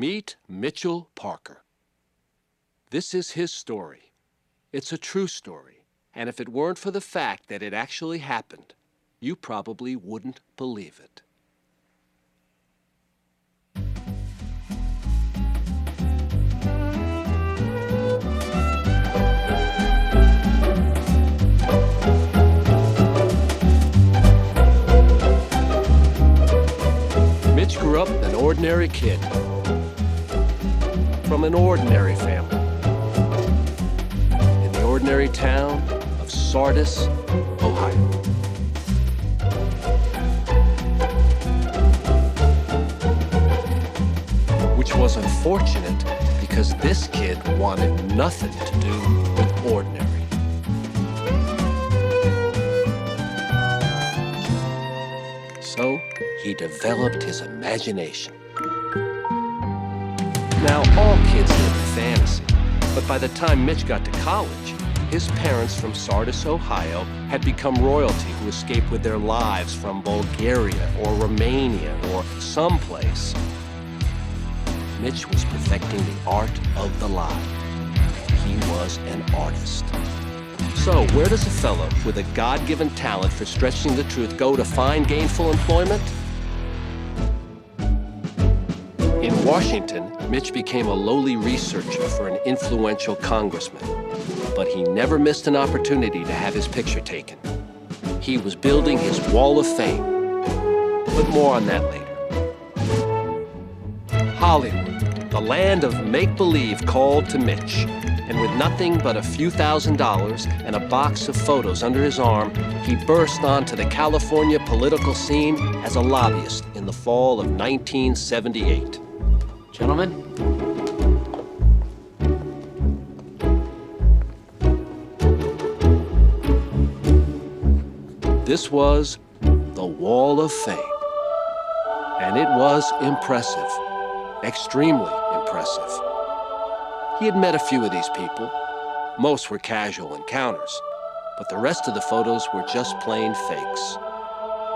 Meet Mitchell Parker. This is his story. It's a true story, and if it weren't for the fact that it actually happened, you probably wouldn't believe it. Mitch grew up an ordinary kid from an ordinary family in the ordinary town of Sardis, Ohio. Which was unfortunate because this kid wanted nothing to do with ordinary. So he developed his imagination. Now, all kids live in fantasy, but by the time Mitch got to college, his parents from Sardis, Ohio, had become royalty who escaped with their lives from Bulgaria or Romania or someplace. Mitch was perfecting the art of the lie. He was an artist. So, where does a fellow with a God-given talent for stretching the truth go to find gainful employment? In Washington, Mitch became a lowly researcher for an influential congressman. But he never missed an opportunity to have his picture taken. He was building his wall of fame. But more on that later. Hollywood, the land of make-believe, called to Mitch. And with nothing but a few $1,000s and a box of photos under his arm, he burst onto the California political scene as a lobbyist in the fall of 1978. Gentlemen? This was the Wall of Fame. And it was impressive, extremely impressive. He had met a few of these people. Most were casual encounters, but the rest of the photos were just plain fakes.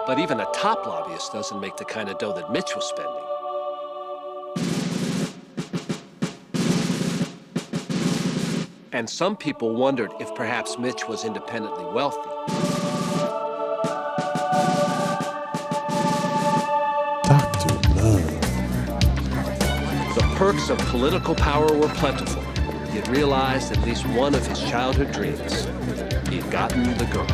But even a top lobbyist doesn't make the kind of dough that Mitch was spending. And some people wondered if perhaps Mitch was independently wealthy. Dr. Love. The perks of political power were plentiful. He had realized at least one of his childhood dreams. He had gotten the girl.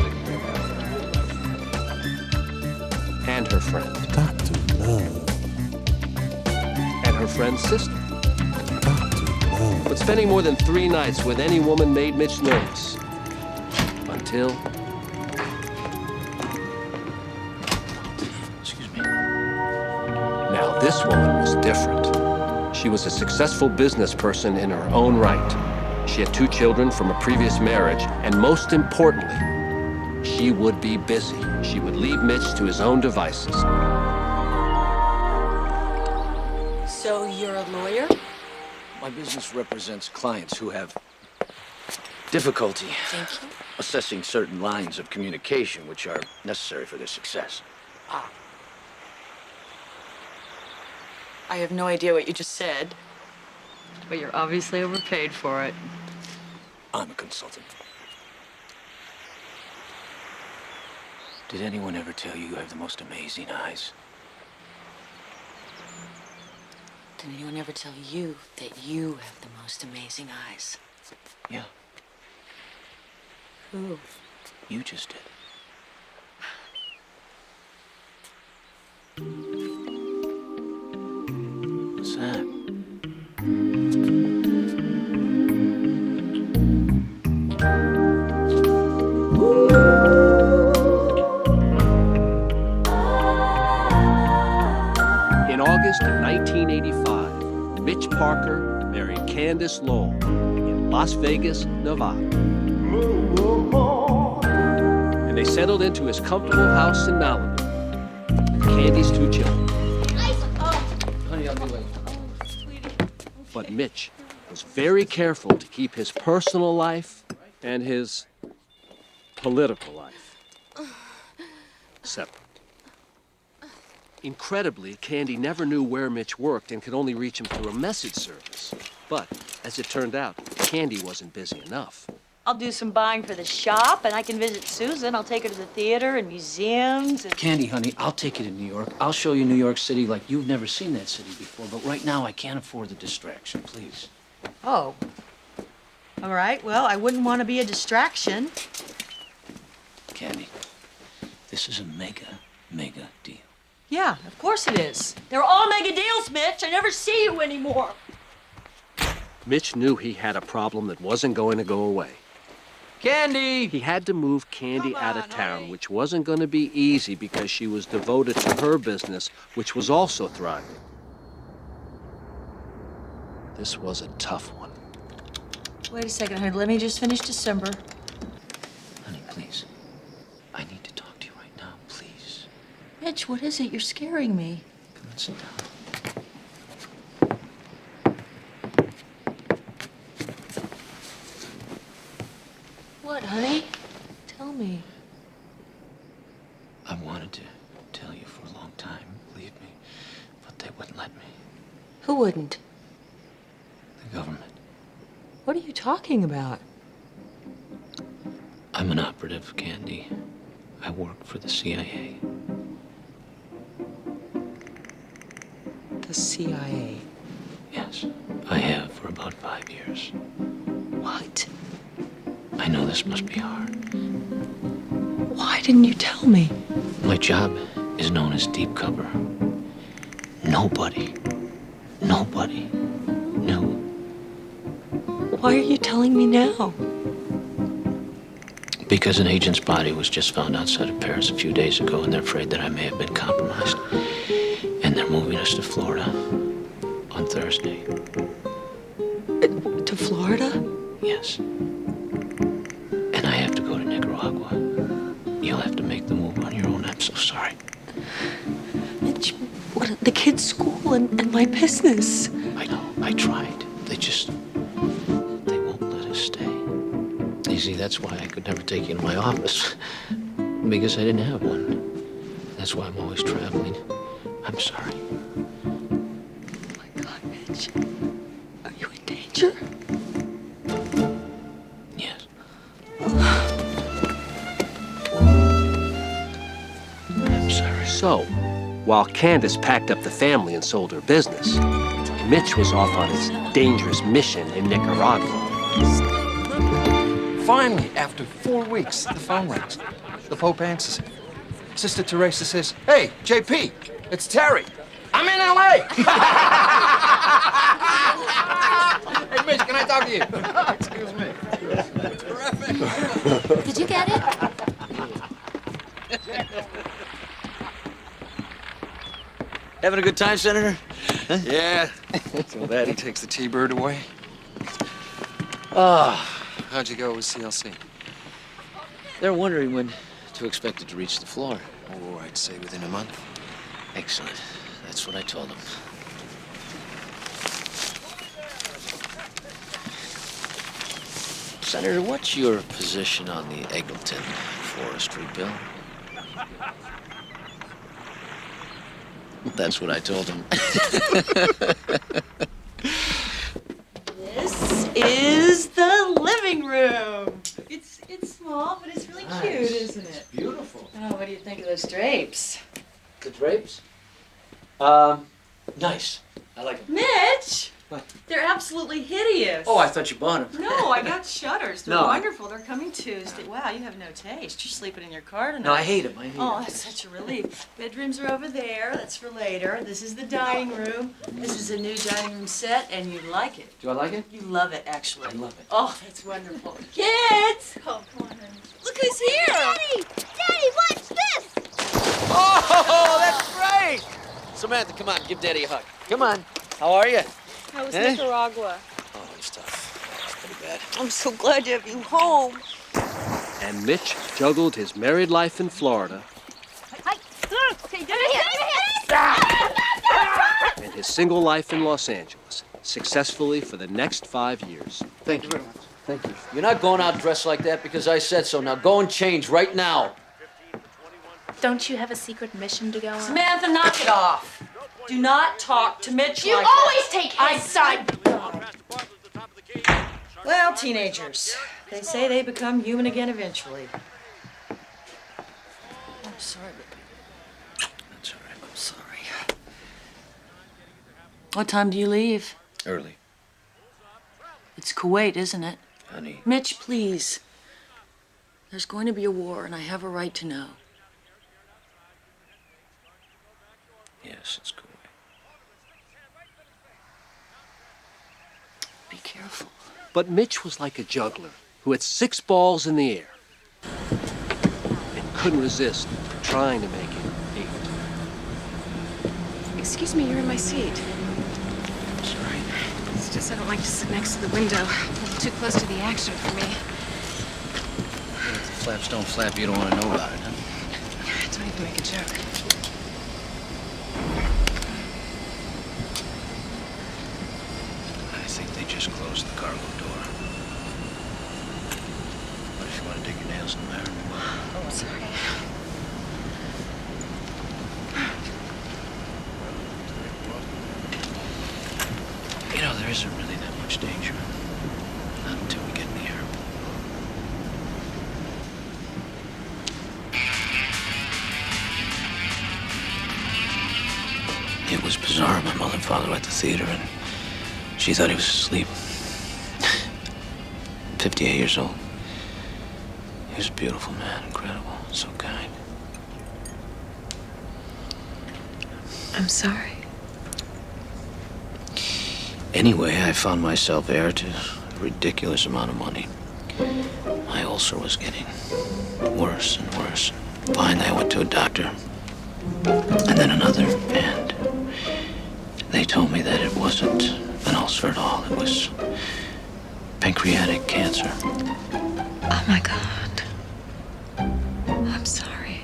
And her friend. Dr. Love. And her friend's sister. Dr. Love. But spending more than 3 nights with any woman made Mitch nervous. Until... Excuse me. Now, this woman was different. She was a successful business person in her own right. She had 2 children from a previous marriage, and most importantly, she would be busy. She would leave Mitch to his own devices. So you're a lawyer? My business represents clients who have difficulty Thank you. assessing certain lines of communication which are necessary for their success. Ah. I have no idea what you just said. But you're obviously overpaid for it. I'm a consultant. Did anyone ever tell you you have the most amazing eyes? Did anyone ever tell you that you have the most amazing eyes? Yeah, Who? you just did. What's that? In August of 1985, Mitch Parker married Candace Lowell in Las Vegas, Nevada. And they settled into his comfortable house in Malibu. Candy's 2 children. Honey, I'll be late. But Mitch was very careful to keep his personal life and his political life separate. Incredibly, Candy never knew where Mitch worked and could only reach him through a message service. But, as it turned out, Candy wasn't busy enough. I'll do some buying for the shop, and I can visit Susan. I'll take her to the theater and museums. And... Candy, honey, I'll take you to New York. I'll show you New York City like you've never seen that city before. But right now, I can't afford the distraction, please. Oh. All right, well, I wouldn't want to be a distraction. Candy, this is a mega deal. Yeah, of course it is. They're all mega deals, Mitch. I never see you anymore. Mitch knew he had a problem that wasn't going to go away. Candy! He had to move Candy out of town, which wasn't going to be easy because she was devoted to her business, which was also thriving. This was a tough one. Wait a second, honey. Let me just finish December. Honey, please. I need to talk to you right now, please. Mitch, what is it? You're scaring me. Come on, sit down. What, honey? Tell me. I wanted to tell you for a long time, believe me, but they wouldn't let me. Who wouldn't? The government. What are you talking about? I'm an operative, Candy. I work for the CIA. The CIA. Yes, I have for about 5 years. What? I know this must be hard. Why didn't you tell me? My job is known as deep cover. Nobody knew. Why are you telling me now? Because an agent's body was just found outside of Paris a few days ago, and they're afraid that I may have been compromised. And they're moving us to Florida on Thursday. To Florida? Yes. And I have to go to Nicaragua. You'll have to make the move on your own. I'm so sorry. Mitch, what, the kids' school and my business. I know. I tried. They won't let us stay. You see, that's why I could never take you into my office. Because I didn't have one. That's why I'm always traveling. I'm sorry. Oh my God, Mitch. Are you in danger? Yes. I'm sorry. So, while Candace packed up the family and sold her business, Mitch was off on his dangerous mission in Nicaragua. Finally, after 4 weeks, the phone rings. The Pope answers it. Sister Teresa says, "Hey, JP, it's Terry. I'm in LA." Hey, Mitch, can I talk to you? Excuse me. Terrific. Did you get it? Having a good time, Senator? Huh? Yeah. So bad he takes the T-bird away. How'd you go with CLC? They're wondering when to expect it to reach the floor. Oh, I'd say within a month. Excellent. That's what I told them. Senator, what's your position on the Eggleton forestry bill? That's what I told him. This is the living room. It's small, but it's really cute, isn't it? Beautiful. Oh, what do you think of those drapes? The drapes? Nice. I like them. Mitch! What? They're absolutely hideous. Oh, I thought you bought them. No, I got shutters. They're No. wonderful. They're coming Tuesday. Wow, you have no taste. You're sleeping in your car tonight. No, I hate them. I hate Oh, them. that's such a relief. Bedrooms are over there. That's for later. This is the dining room. This is a new dining room set, and you like it. Do I like it? You love it, actually. I love it. Oh, that's wonderful. Kids! Oh, come on, honey. Look who's here! Daddy! Daddy, watch this! Oh, that's great! Samantha, come on, give Daddy a hug. Come on. How are you? How was Eh? Nicaragua? Oh, it's tough. It's pretty bad. I'm so glad to have you home. And Mitch juggled his married life in Florida Okay, do it and his single life in Los Angeles, successfully for the next 5 years. Thank you very much. Thank you. You're not going out dressed like that because I said so. Now go and change right now. Don't you have a secret mission to go on? Samantha, knock it off. Do not talk to Mitch You like always that. take his side. Well, teenagers. They say they become human again eventually. I'm sorry, but That's all right. I'm sorry. What time do you leave? Early, It's Kuwait, isn't it? honey. Mitch, please. There's going to be a war, and I have a right to know. Yes, it's cool. Be careful. But Mitch was like a juggler who had 6 balls in the air and couldn't resist trying to make it 8. Excuse me, you're in my seat. Sorry. It's just I don't like to sit next to the window. It's too close to the action for me. If the flaps don't flap, you don't want to know about it, huh? Don't even make a joke. I think they just closed the cargo door. What if you want to dig your nails in there? Oh, sorry. You know, there isn't really that much danger. Not until we get in the air. It was bizarre. My mother and father were at the theater, and she thought he was asleep. 58 years old. He was a beautiful man, incredible, so kind. I'm sorry. Anyway, I found myself heir to a ridiculous amount of money. My ulcer was getting worse and worse. Finally, I went to a doctor, and then another, and they told me that it wasn't an ulcer at all. It was pancreatic cancer. Oh my God. I'm sorry.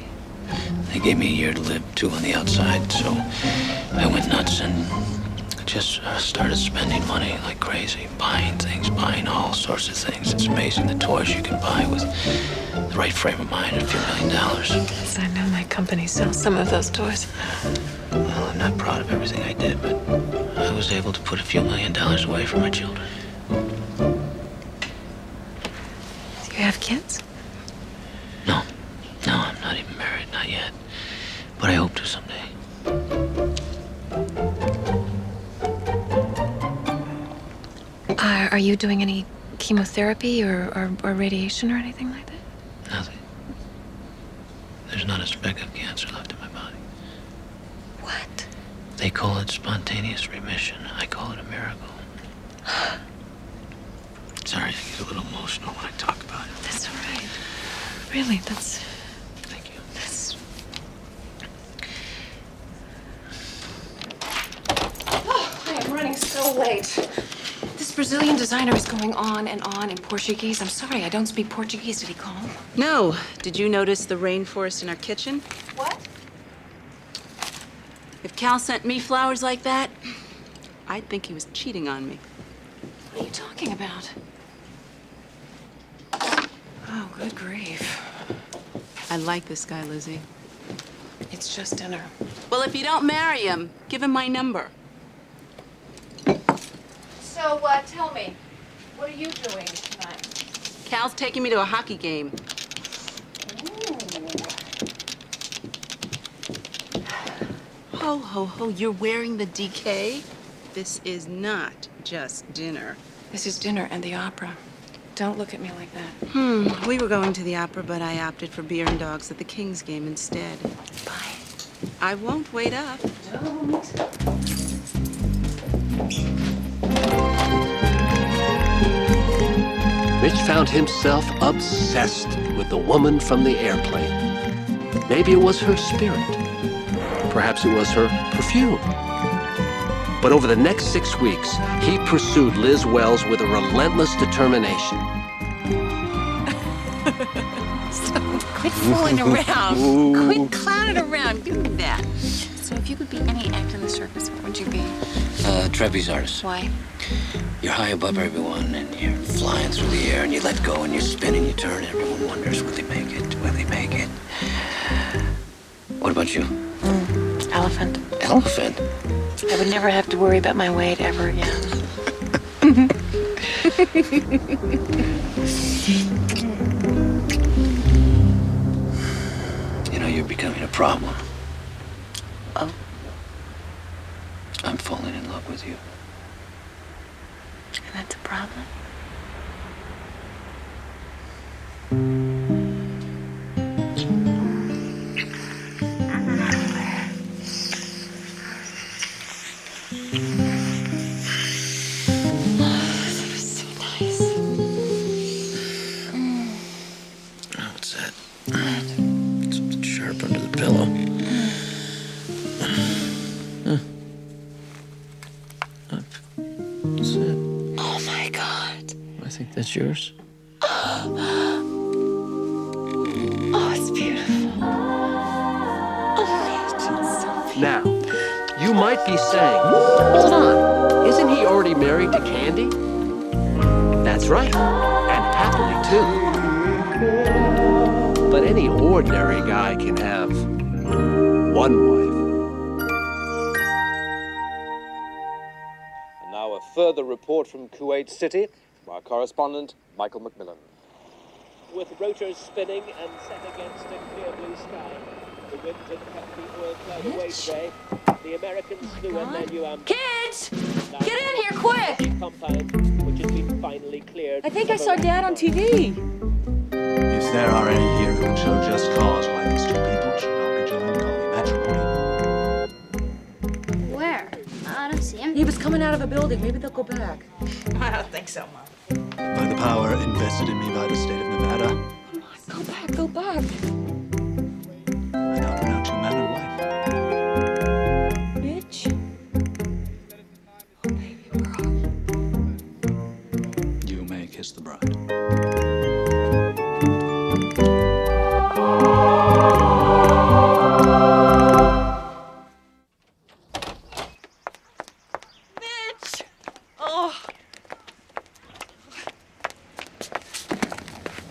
They gave me a year to live, 2 on the outside, so I went nuts and just started spending money like crazy, buying things, buying all sorts of things. It's amazing the toys you can buy with the right frame of mind, a few $1 million. Yes, I know my company sells some of those toys. Well, I'm not proud of everything I did, but I was able to put a few $1 million away for my children. Do you have kids? No, I'm not even married, not yet. But I hope to someday. Are you doing any chemotherapy or radiation or anything like that? Nothing. There's not a speck of cancer left in my body. What? They call it spontaneous remission. I call it a miracle. Sorry, I get a little emotional when I talk about it. That's all right. Really, that's... Thank you. That's... I am running so late. This Brazilian designer is going on in Portuguese. I'm sorry, I don't speak Portuguese. Did he call? No. Did you notice the rainforest in our kitchen? What? If Cal sent me flowers like that, I'd think he was cheating on me. What are you talking about? Oh, good grief. I like this guy, Lizzie. It's just dinner. Well, if you don't marry him, give him my number. So, tell me, what are you doing tonight? Cal's taking me to a hockey game. Ho, ho, ho, you're wearing the DK? This is not just dinner. This is dinner and the opera. Don't look at me like that. We were going to the opera, but I opted for beer and dogs at the Kings game instead. Bye. I won't wait up. Don't. Mitch found himself obsessed with the woman from the airplane. Maybe it was her spirit. Perhaps it was her perfume. But over the next 6 weeks, he pursued Liz Wells with a relentless determination. Quit fooling around. Quit clowning around. Do that. So if you could be any act in the circus, what would you be? Trapeze artist. Why? You're high above everyone, and you're flying through the air, and you let go, and you spin, and you turn, and everyone wonders, will they make it? Will they make it? What about you? Elephant. Elephant? I would never have to worry about my weight ever again. You know, you're becoming a problem. Oh. I'm falling in love with you. And that's a problem? What's that? Something sharp under the pillow. What's that? Oh my God. I think that's yours. Oh, it's beautiful. Oh, it's so beautiful. Now, you might be saying, hold on, isn't he already married to Candy? That's right, and happily too. But any ordinary guy can have one wife. And now a further report from Kuwait City from our correspondent, Michael McMillan. With rotors spinning and set against a clear blue sky, the wind had kept the oil cloud away today. The Americans flew in their new Kids! Get in here, quick! compound, which has been finally cleared. I think I saw Dad on TV. If there are any here who can show just cause why these two people should not be joined holy matrimony. Where? I don't see him. He was coming out of a building. Maybe they'll go back. I don't think so, Mom. By the power invested in me by the state of Nevada, Go back, go back. I now pronounce you man and wife. Mitch? You may kiss the bride. Mitch! Oh.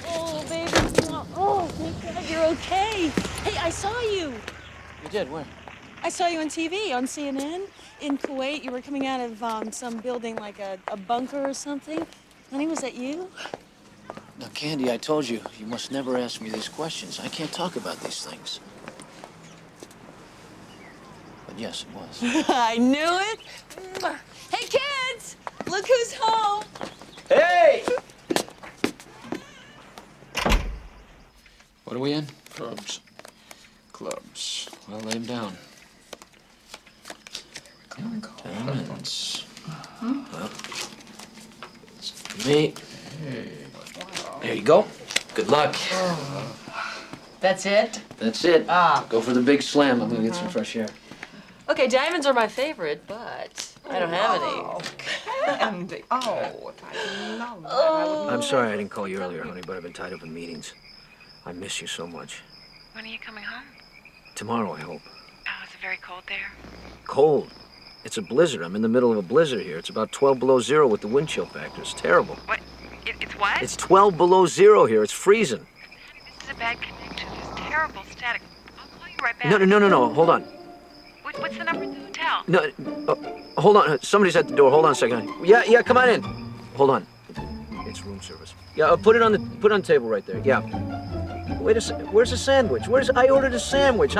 Oh, baby. Oh, thank God you're okay. Hey, I saw you. You did? Where? I saw you on TV, on CNN, in Kuwait. You were coming out of some building, like a bunker or something. Honey, was that you? Now, Candy, I told you, you must never ask me these questions. I can't talk about these things. But yes, it was. I knew it. Hey, kids! Look who's home. Hey! What are we in? Clubs. Clubs. Well, lay 'em down. Diamonds. Well, it's for me. There you go. Good luck. That's it? That's it. Go for the big slam. I'm gonna get some fresh air. Okay, diamonds are my favorite, but I don't have any. Candy. Oh, if I didn't know that, I wouldn't. I'm sorry I didn't call you earlier, honey, but I've been tied up in meetings. I miss you so much. When are you coming home? Tomorrow, I hope. Oh, is it very cold there? Cold. It's a blizzard. I'm in the middle of a blizzard here. It's about 12 below zero with the wind chill factor. It's terrible. What? It's what? It's 12 below zero here. It's freezing. This is a bad connection. There's terrible static. I'll call you right back. No. Hold on. What's the number to the hotel? No, hold on. Somebody's at the door. Hold on a second. Yeah, come on in. Hold on. It's room service. Yeah, put it on the table right there. Yeah. Wait a second. Where's the sandwich? I ordered a sandwich.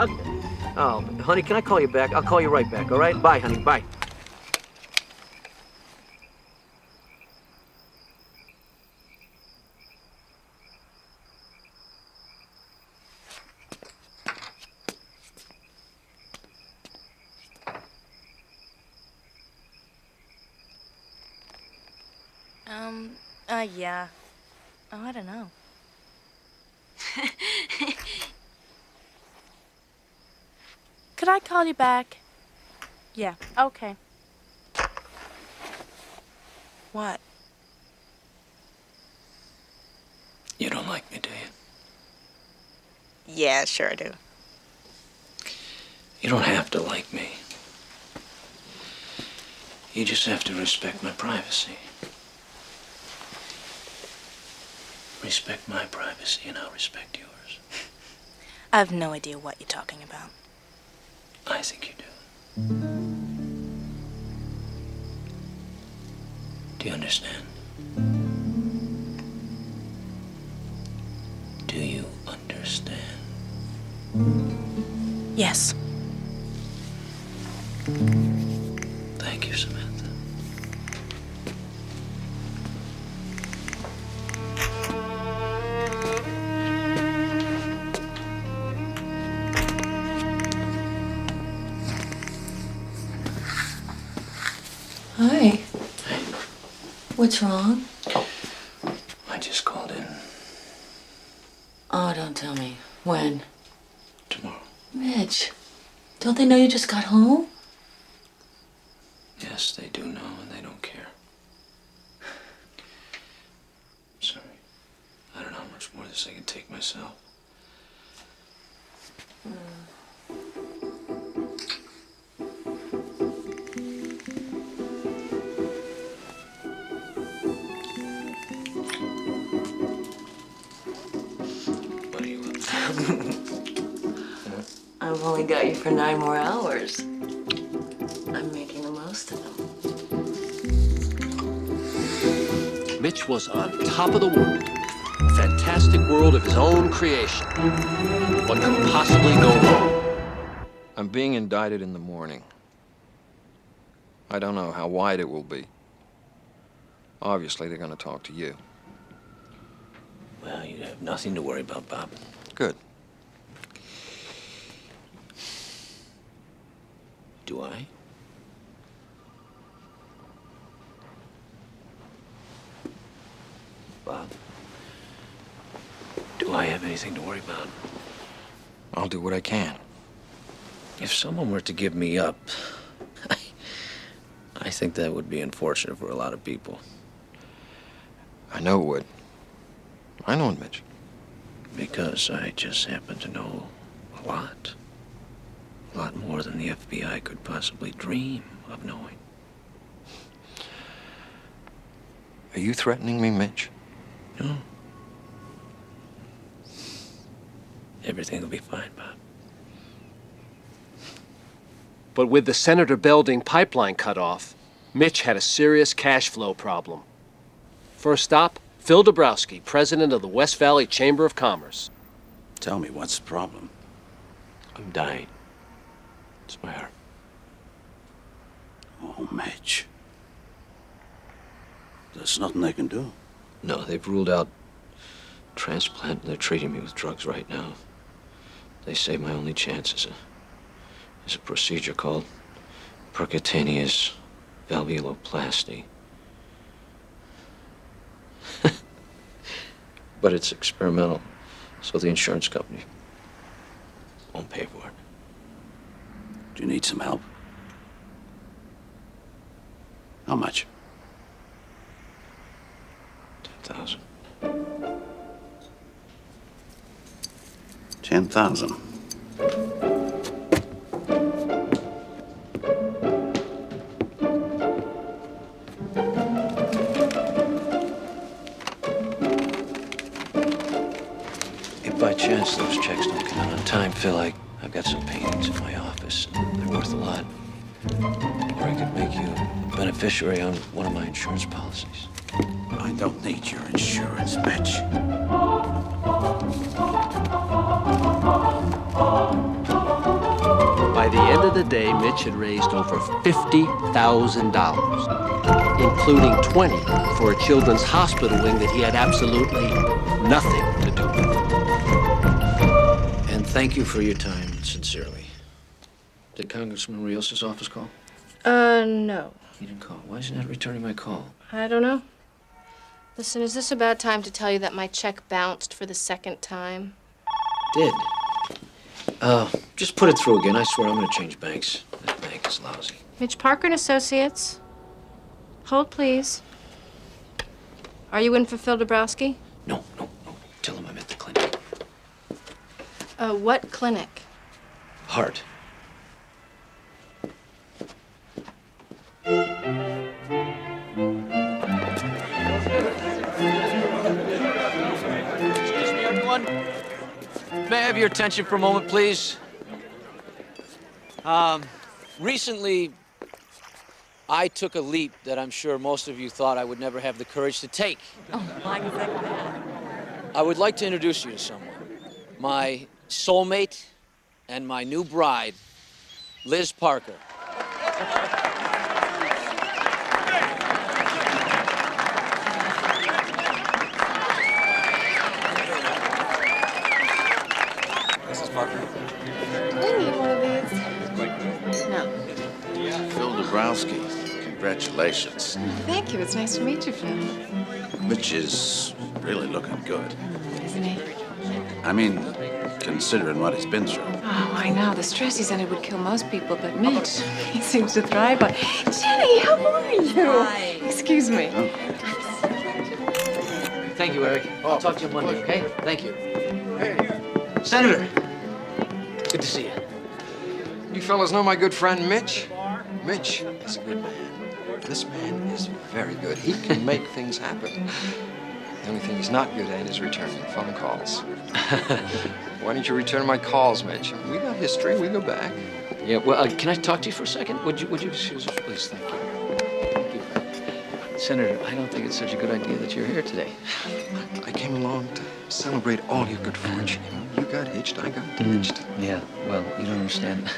Oh, honey, can I call you back? I'll call you right back, all right? Bye, honey. Bye. Yeah. Oh, I don't know. Could I call you back? Yeah, okay. What? You don't like me, do you? Yeah, sure I do. You don't have to like me. You just have to respect my privacy. Respect my privacy and I'll respect yours. I have no idea what you're talking about. I think you do. Do you understand? Do you understand? Yes. Thank you, Samantha. Hi. What's wrong? I just called in. Oh, don't tell me. When? Tomorrow. Mitch, don't they know you just got home? Yes, they do know, and they don't care. Sorry. I don't know how much more of this I can take myself. What are you up to? I've only got you for 9 more hours. I'm making the most of them. Mitch was on top of the world. A fantastic world of his own creation. What could possibly go wrong? I'm being indicted in the morning. I don't know how wide it will be. Obviously, they're going to talk to you. Well, you have nothing to worry about, Bob. Good. Do I? Bob, do I have anything to worry about? I'll do what I can. If someone were to give me up, I think that would be unfortunate for a lot of people. I know it would. I know it, Mitch. Because I just happen to know a lot. A lot more than the FBI could possibly dream of knowing. Are you threatening me, Mitch? No. Everything will be fine, Bob. But with the Senator Belding pipeline cut off, Mitch had a serious cash flow problem. First stop, Phil Dabrowski, president of the West Valley Chamber of Commerce. Tell me, what's the problem? I'm dying. It's my heart. Oh, Mitch. There's nothing they can do. No, they've ruled out transplant, and they're treating me with drugs right now. They say my only chance is a procedure called percutaneous valvuloplasty. But it's experimental, so the insurance company won't pay for it. Do you need some help? How much? 10,000. 10,000. If by chance those checks don't come in on time, Phil, I've got some paintings in my office. They're worth a lot. Or I could make you a beneficiary on one of my insurance policies. I don't need your insurance, Mitch. By the end of the day, Mitch had raised over $50,000, including $20,000 for a children's hospital wing that he had absolutely nothing to do with. And thank you for your time, sincerely. Did Congressman Rios' office call? No. He didn't call. Why is he not returning my call? I don't know. Listen, is this a bad time to tell you that my check bounced for the second time? Did. Just put it through again. I swear I'm gonna change banks. That bank is lousy. Mitch Parker and Associates. Hold, please. Are you in for Phil Dabrowski? No. Tell him I'm at the clinic. What clinic? Heart. Excuse me, everyone. May I have your attention for a moment, please? Recently, I took a leap that I'm sure most of you thought I would never have the courage to take. Oh, why is that bad? I would like to introduce you to someone. My soulmate and my new bride, Liz Parker. Mrs. Parker. I need one of these. No. Phil Dabrowski, congratulations. Thank you. It's nice to meet you, Phil. Mitch is really looking good. Isn't he? I mean, considering what he's been through. Oh, I know. The stress he's under would kill most people, but Mitch, he seems to thrive on. Jenny, how are you? Hi. Excuse me. Thank you, Eric. I'll talk to you Monday, okay? Thank you. Senator, good to see you. You fellas know my good friend Mitch? Mitch is a good man. This man is very good. He can make things happen. The only thing he's not good at is returning phone calls. Why don't you return my calls, Mitch? We got history. We go back. Yeah, well, can I talk to you for a second? Would you excuse us, please? Thank you. Thank you. Senator, I don't think it's such a good idea that you're here today. I came along to celebrate all your good fortune. You got hitched, I got ditched. Yeah, well, you don't understand.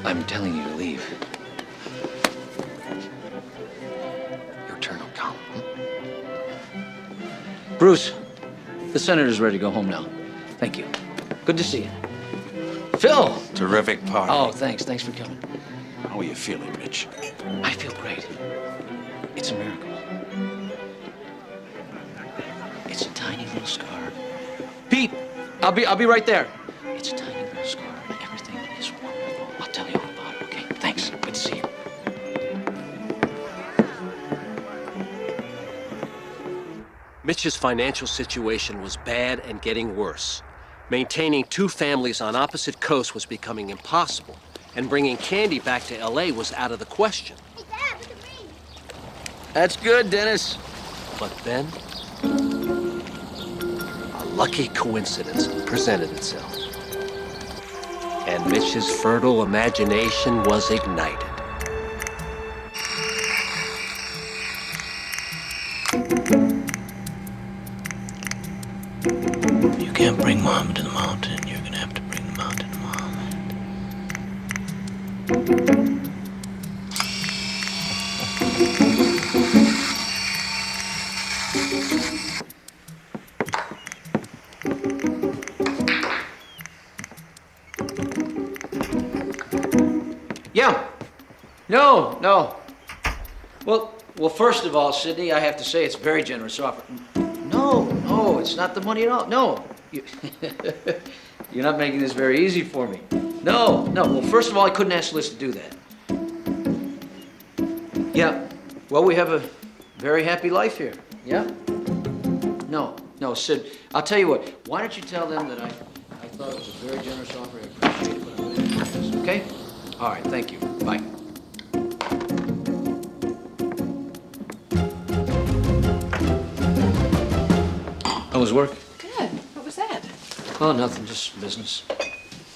I'm telling you to leave. Your turn will come. Bruce, the senator's ready to go home now. Thank you. Good to see you. Phil! Terrific party. Oh, thanks. Thanks for coming. How are you feeling, Mitch? I feel great. It's a miracle. It's a tiny little scar. Pete, I'll be right there. It's a tiny little scar. Everything is wonderful. I'll tell you all about it, okay? Thanks. Good to see you. Mitch's financial situation was bad and getting worse. Maintaining two families on opposite coasts was becoming impossible, and bringing Candy back to L.A. was out of the question. Hey, Dad, look at me. That's good, Dennis. But then, a lucky coincidence presented itself. And Mitch's fertile imagination was ignited. You can't bring Mom to the mountain. You're gonna have to bring the mountain to Mom. Yeah. No. Well, first of all, Sydney, I have to say it's a very generous offer. No, it's not the money at all. No. You're not making this very easy for me. No. Well, first of all, I couldn't ask Liz to do that. Yeah. Well, we have a very happy life here. Yeah? No, Sid, I'll tell you what. Why don't you tell them that I thought it was a very generous offer. I appreciate it, but I'm going to do this, okay? All right, thank you. Bye. How was work? Good. What was that? Oh, nothing, just business.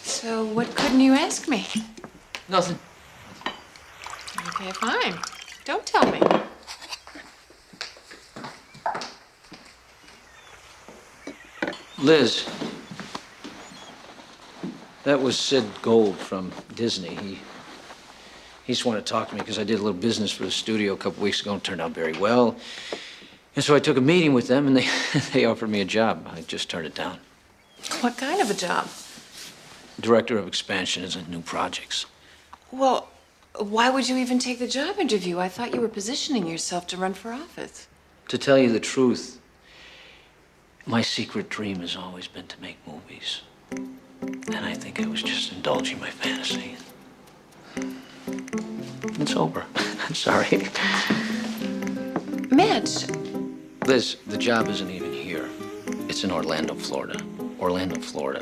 So what couldn't you ask me? Nothing. Okay, fine. Don't tell me. Liz, that was Sid Gold from Disney. He just wanted to talk to me because I did a little business for the studio a couple weeks ago and it turned out very well. And so I took a meeting with them and they offered me a job. I just turned it down. What kind of a job? Director of expansions and new projects. Well, why would you even take the job interview? I thought you were positioning yourself to run for office. To tell you the truth, my secret dream has always been to make movies. And I think I was just indulging my fantasy. It's over. I'm sorry. Mitch. Liz, the job isn't even here. It's in Orlando, Florida. Orlando, Florida.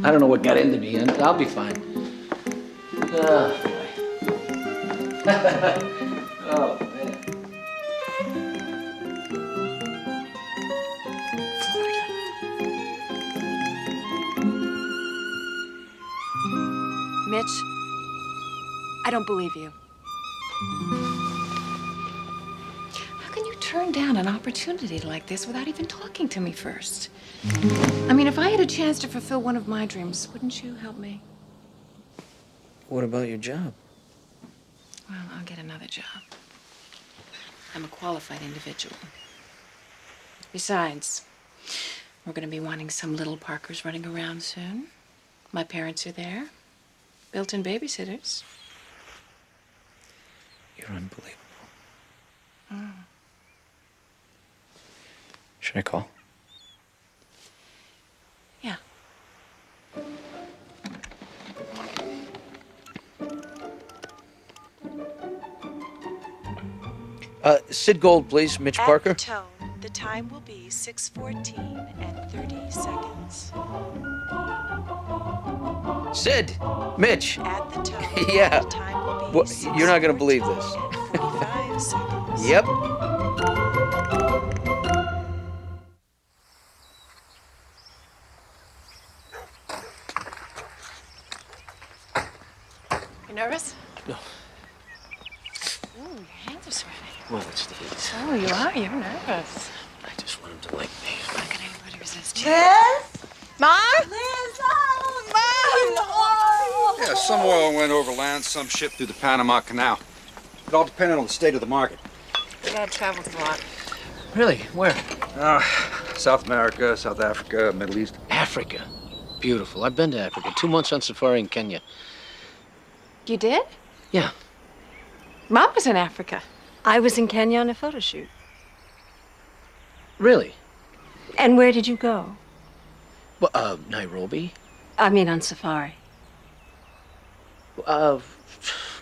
I don't know what got into me, and I'll be fine. Oh, boy. Oh, man. Mitch, I don't believe you. How can you turn down an opportunity like this without even talking to me first? I mean, if I had a chance to fulfill one of my dreams, wouldn't you help me? What about your job? Well, I'll get another job. I'm a qualified individual. Besides, we're going to be wanting some little Parkers running around soon. My parents are there. Built-in babysitters. You're unbelievable. Mm. Should I call? Yeah. Sid Gold, please. Mitch Parker. At the tone, the time will be 6:14 and 30 seconds. Sid! Mitch! At the tone, Yeah. the time will be Well, you're not gonna believe this. 45 seconds. Yep. You nervous? No. Ooh, your hands are sweating. Well, it's the heat. Oh, you are? You're nervous. I just want him to like me. How can anybody resist you? Liz? Mom? Liz, oh, Yeah, some oil went overland, some ship through the Panama Canal. It all depended on the state of the market. Dad travels a lot. Really? Where? South America, South Africa, Middle East. Africa. Beautiful. I've been to Africa. 2 months on safari in Kenya. You did? Yeah. Mom was in Africa. I was in Kenya on a photo shoot. Really? And where did you go? Well, Nairobi. I mean, on safari.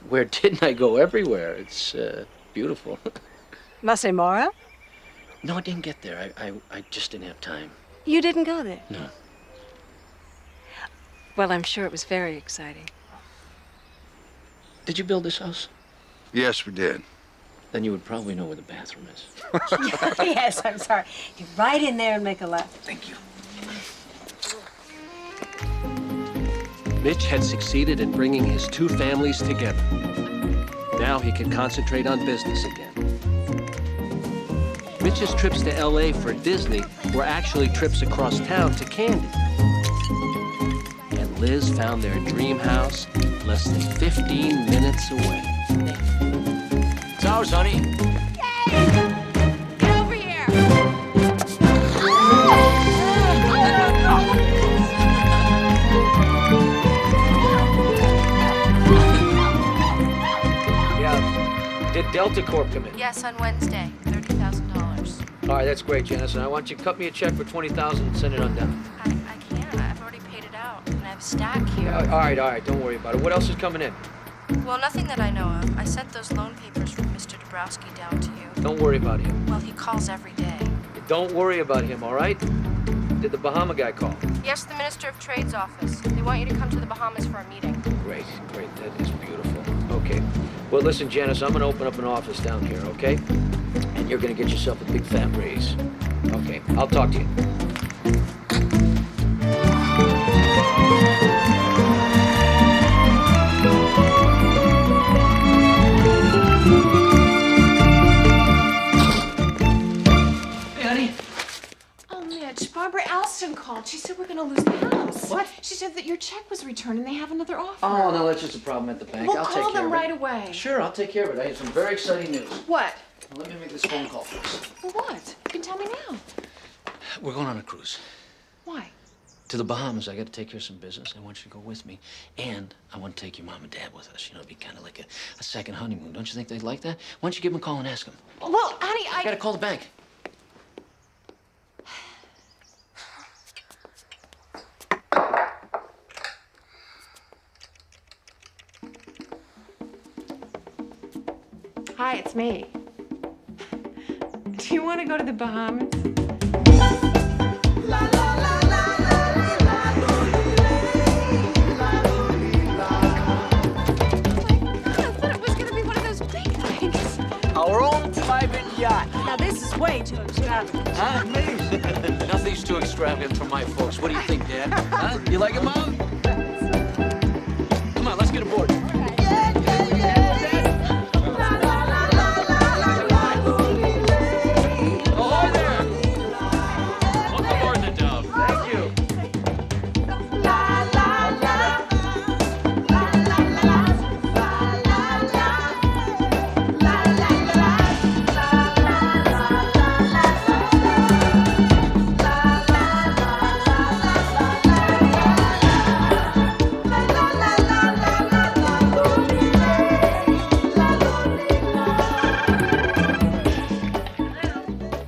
Where didn't I go? Everywhere. It's beautiful. Masai Mara? No, I didn't get there. I just didn't have time. You didn't go there? No. Well, I'm sure it was very exciting. Did you build this house? Yes, we did. Then you would probably know where the bathroom is. Yes, I'm sorry. Get right in there and make a left. Thank you. Mitch had succeeded in bringing his two families together. Now he could concentrate on business again. Mitch's trips to LA for Disney were actually trips across town to Candy. And Liz found their dream house less than 15 minutes away. It's ours, honey. Get over here! Yeah. Did Delta Corp come in? Yes, on Wednesday. $30,000. All right, that's great, Janice. And I want you to cut me a check for $20,000 and send it on down. I can't. I've already paid it out. And I have a stack here. All right. Don't worry about it. What else is coming in? Well, nothing that I know of. I sent those loan papers from Mr. Dabrowski down to you. Don't worry about him. Well, he calls every day. Don't worry about him, all right? Did the Bahama guy call? Yes, the Minister of Trade's office. They want you to come to the Bahamas for a meeting. Great. That is beautiful. Okay. Well, listen, Janice, I'm going to open up an office down here, okay? And you're going to get yourself a big fat raise. Okay, I'll talk to you. Hey, honey. Oh, Mitch, Barbara Alston called. She said we're going to lose the house. What? She said that your check was returned and they have another offer. Oh, no, that's just a problem at the bank. Well, I'll call take care them of it. right away. Sure, I'll take care of it. I have some very exciting news. What? Let me make this phone call first. Well, what? You can tell me now. We're going on a cruise. Why? To the Bahamas. I got to take care of some business. I want you to go with me. And I want to take your mom and dad with us. You know, it'd be kind of like a second honeymoon. Don't you think they'd like that? Why don't you give them a call and ask them? Well, honey, I got to call the bank. Hi, it's me. Do you want to go to the Bahamas? Our own private yacht. Now, this is way too extravagant. Huh? Nothing's too extravagant for my folks. What do you think, Dad? Huh? You like it, Mom? Come on, let's get aboard.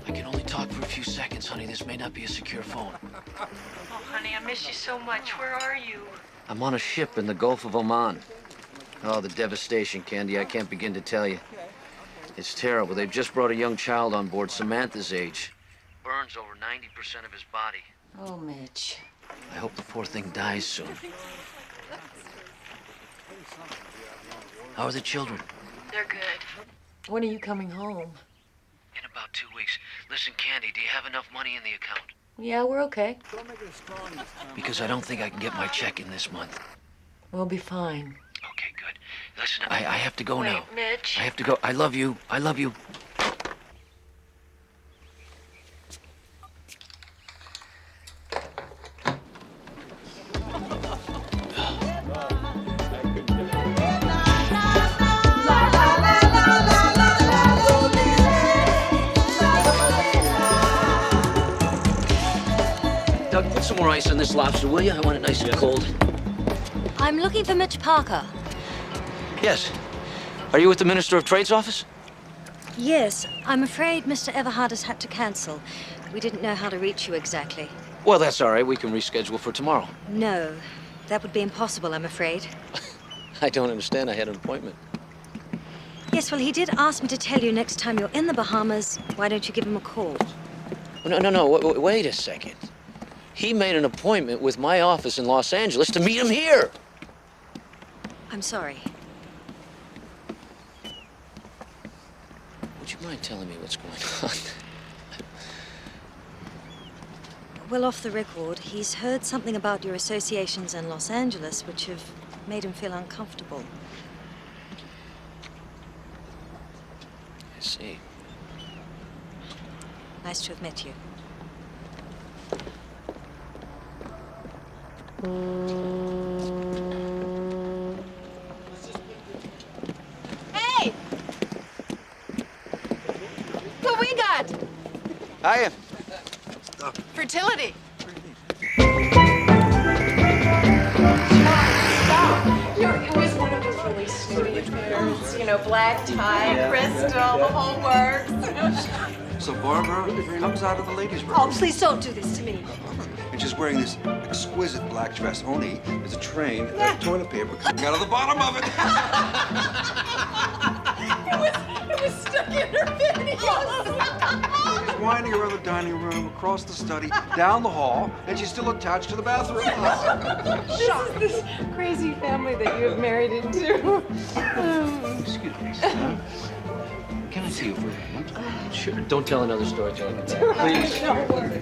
I can only talk for a few seconds, honey. This may not be a secure phone. Oh, honey, I miss you so much. Where are you? I'm on a ship in the Gulf of Oman. Oh, the devastation, Candy, I can't begin to tell you. It's terrible. They've just brought a young child on board, Samantha's age. Burns over 90% of his body. Oh, Mitch. I hope the poor thing dies soon. How are the children? They're good. When are you coming home? In about 2 weeks. Listen, Candy, do you have enough money in the account? Yeah, we're okay. Because I don't think I can get my check in this month. We'll be fine. Okay, good. Listen, I have to go Wait, now. Mitch. I have to go. I love you. I love you. Doug, put some more ice on this lobster, will you? I want it nice and cold. I'm looking for Mitch Parker. Yes. Are you at the Minister of Trade's office? Yes, I'm afraid Mr. Everhard has had to cancel. We didn't know how to reach you exactly. Well, that's all right. We can reschedule for tomorrow. No, that would be impossible, I'm afraid. I don't understand. I had an appointment. Yes, well, he did ask me to tell you next time you're in the Bahamas, why don't you give him a call? No. Wait a second. He made an appointment with my office in Los Angeles to meet him here. I'm sorry. Would you mind telling me what's going on? Well, off the record, he's heard something about your associations in Los Angeles which have made him feel uncomfortable. I see. Nice to have met you. Hey! What we got? Hiya. Fertility. It was one of those really snooty affairs. You know, black tie, crystal, the whole works. So Barbara comes out of the ladies' room. Oh, please don't do this to me. And she's wearing this exquisite black dress. Only there's a train of toilet paper coming out of the bottom of it. It was stuck in her pantyhose. She's winding around the dining room, across the study, down the hall, and she's still attached to the bathroom. This is this crazy family that you have married into. Excuse me, sir. Can I see you for a moment? Sure. Don't tell another story till I get back. Please. Don't worry.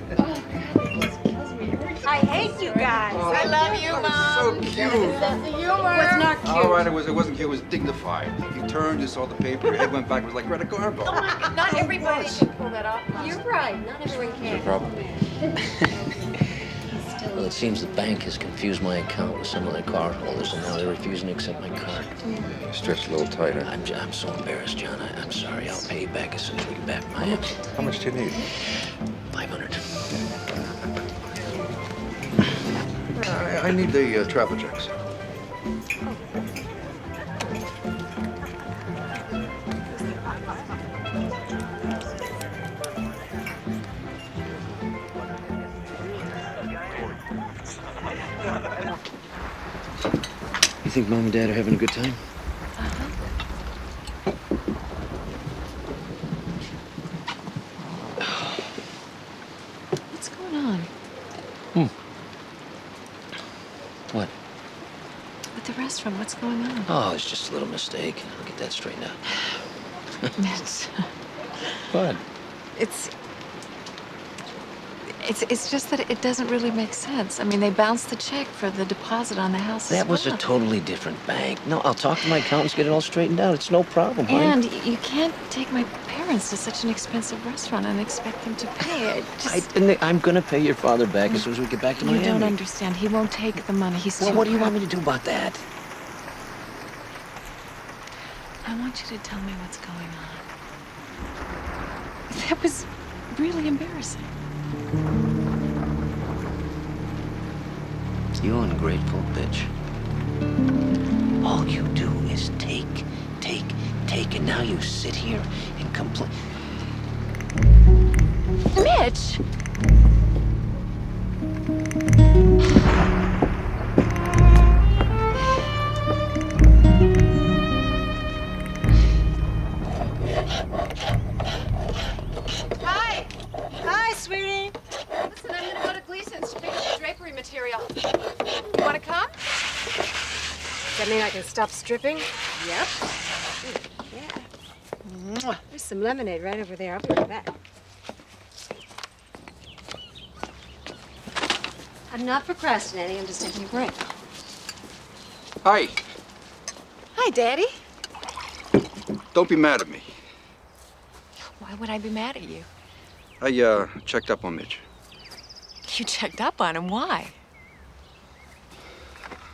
I hate you guys. I love you, Mom. So cute. That's the humor. It's not cute. All right, it wasn't cute. It was dignified. He turned and saw the paper. Your head went back. It was like Greta Garbo. Oh my God, not everybody can pull that off. You're right. Not everyone can. No problem. Well, it seems the bank has confused my account with some of their card holders, and now they're refusing to accept my card. Stretched a little tighter. I'm so embarrassed, John. I'm sorry. I'll pay you back as soon as we get back. How much do you need? 500. I need the travel checks. You think Mom and Dad are having a good time? What's going on? What? With the restaurant, what's going on? Oh, it's just a little mistake. I'll get that straightened out. Mitch, What? it's It's just that it doesn't really make sense. I mean, they bounced the check for the deposit on the house. That was a totally different bank. No, I'll talk to my accountants, get it all straightened out. It's no problem, honey. And you can't take my parents to such an expensive restaurant and expect them to pay. I'm gonna pay your father back as soon as we get back to Miami. You don't understand. He won't take the money. He's Well, too what do you proud. want me to do about that? I want you to tell me what's going on. That was really embarrassing. You ungrateful bitch. All you do is take, and now you sit here and complain. Mitch! Hi! Hi, sweetie! Listen, I'm gonna go to Gleason's to pick up the drapery material. You wanna come? Does that mean I can stop stripping? Yep. Yeah. Mwah. There's some lemonade right over there. I'll be right back. I'm not procrastinating. I'm just taking a break. Hi. Hi, Daddy. Don't be mad at me. Why would I be mad at you? I checked up on Mitch. You checked up on him. Why?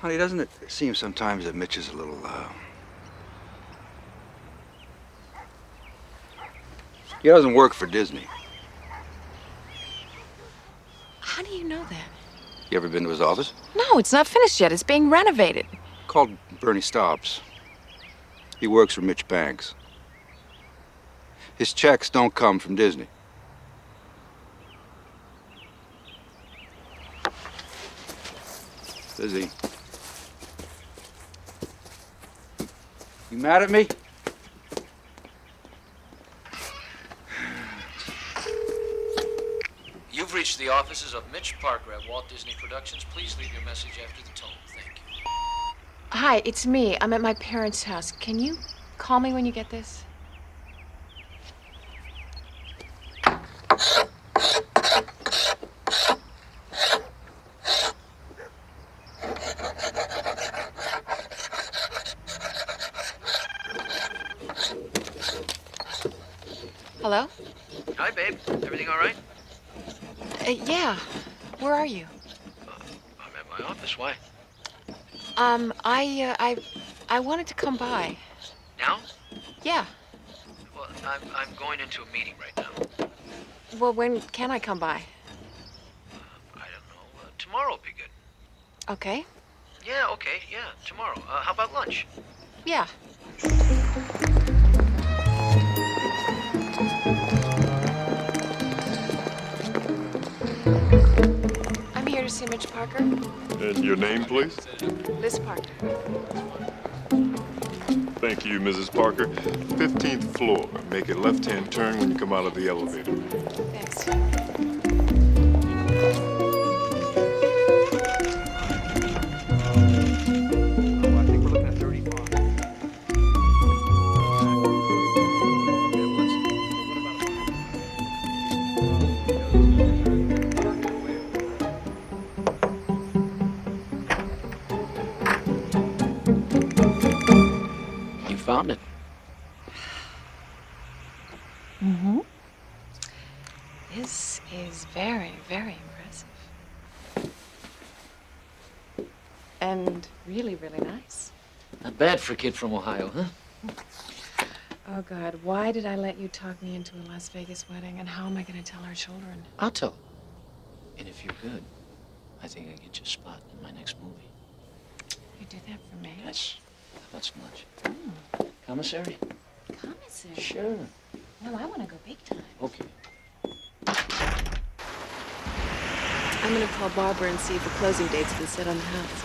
Honey, doesn't it seem sometimes that Mitch is a little, He doesn't work for Disney. How do you know that? You ever been to his office? No, it's not finished yet. It's being renovated. Called Bernie Stobbs. He works for Mitch Banks. His checks don't come from Disney. Lizzie. You mad at me? You've reached the offices of Mitch Parker at Walt Disney Productions. Please leave your message after the tone. Thank you. Hi, it's me. I'm at my parents' house. Can you call me when you get this? Hello? Hi, babe. Everything all right? Yeah. Where are you? I'm at my office. Why? I wanted to come by. Now? Yeah. Well, I'm going into a meeting right now. Well, when can I come by? I don't know. Tomorrow will be good. Okay. Yeah, okay. Yeah, tomorrow. How about lunch? Yeah. I'm here to see Mitch Parker. And your name, please? Liz Parker. Thank you, Mrs. Parker. 15th floor. Make a left-hand turn when you come out of the elevator. Thanks. I think we're looking at 35. You found it. Mm-hmm. This is very, very impressive. And really, really nice. Not bad for a kid from Ohio, huh? Oh, God, why did I let you talk me into a Las Vegas wedding? And how am I going to tell our children? I'll tell them. And if you're good, I think I can get you a spot in my next movie. You do that for me? Yes. How about some lunch? Commissary? Commissary? Sure. No, I want to go big time. Okay. I'm going to call Barbara and see if a closing date's been set on the house.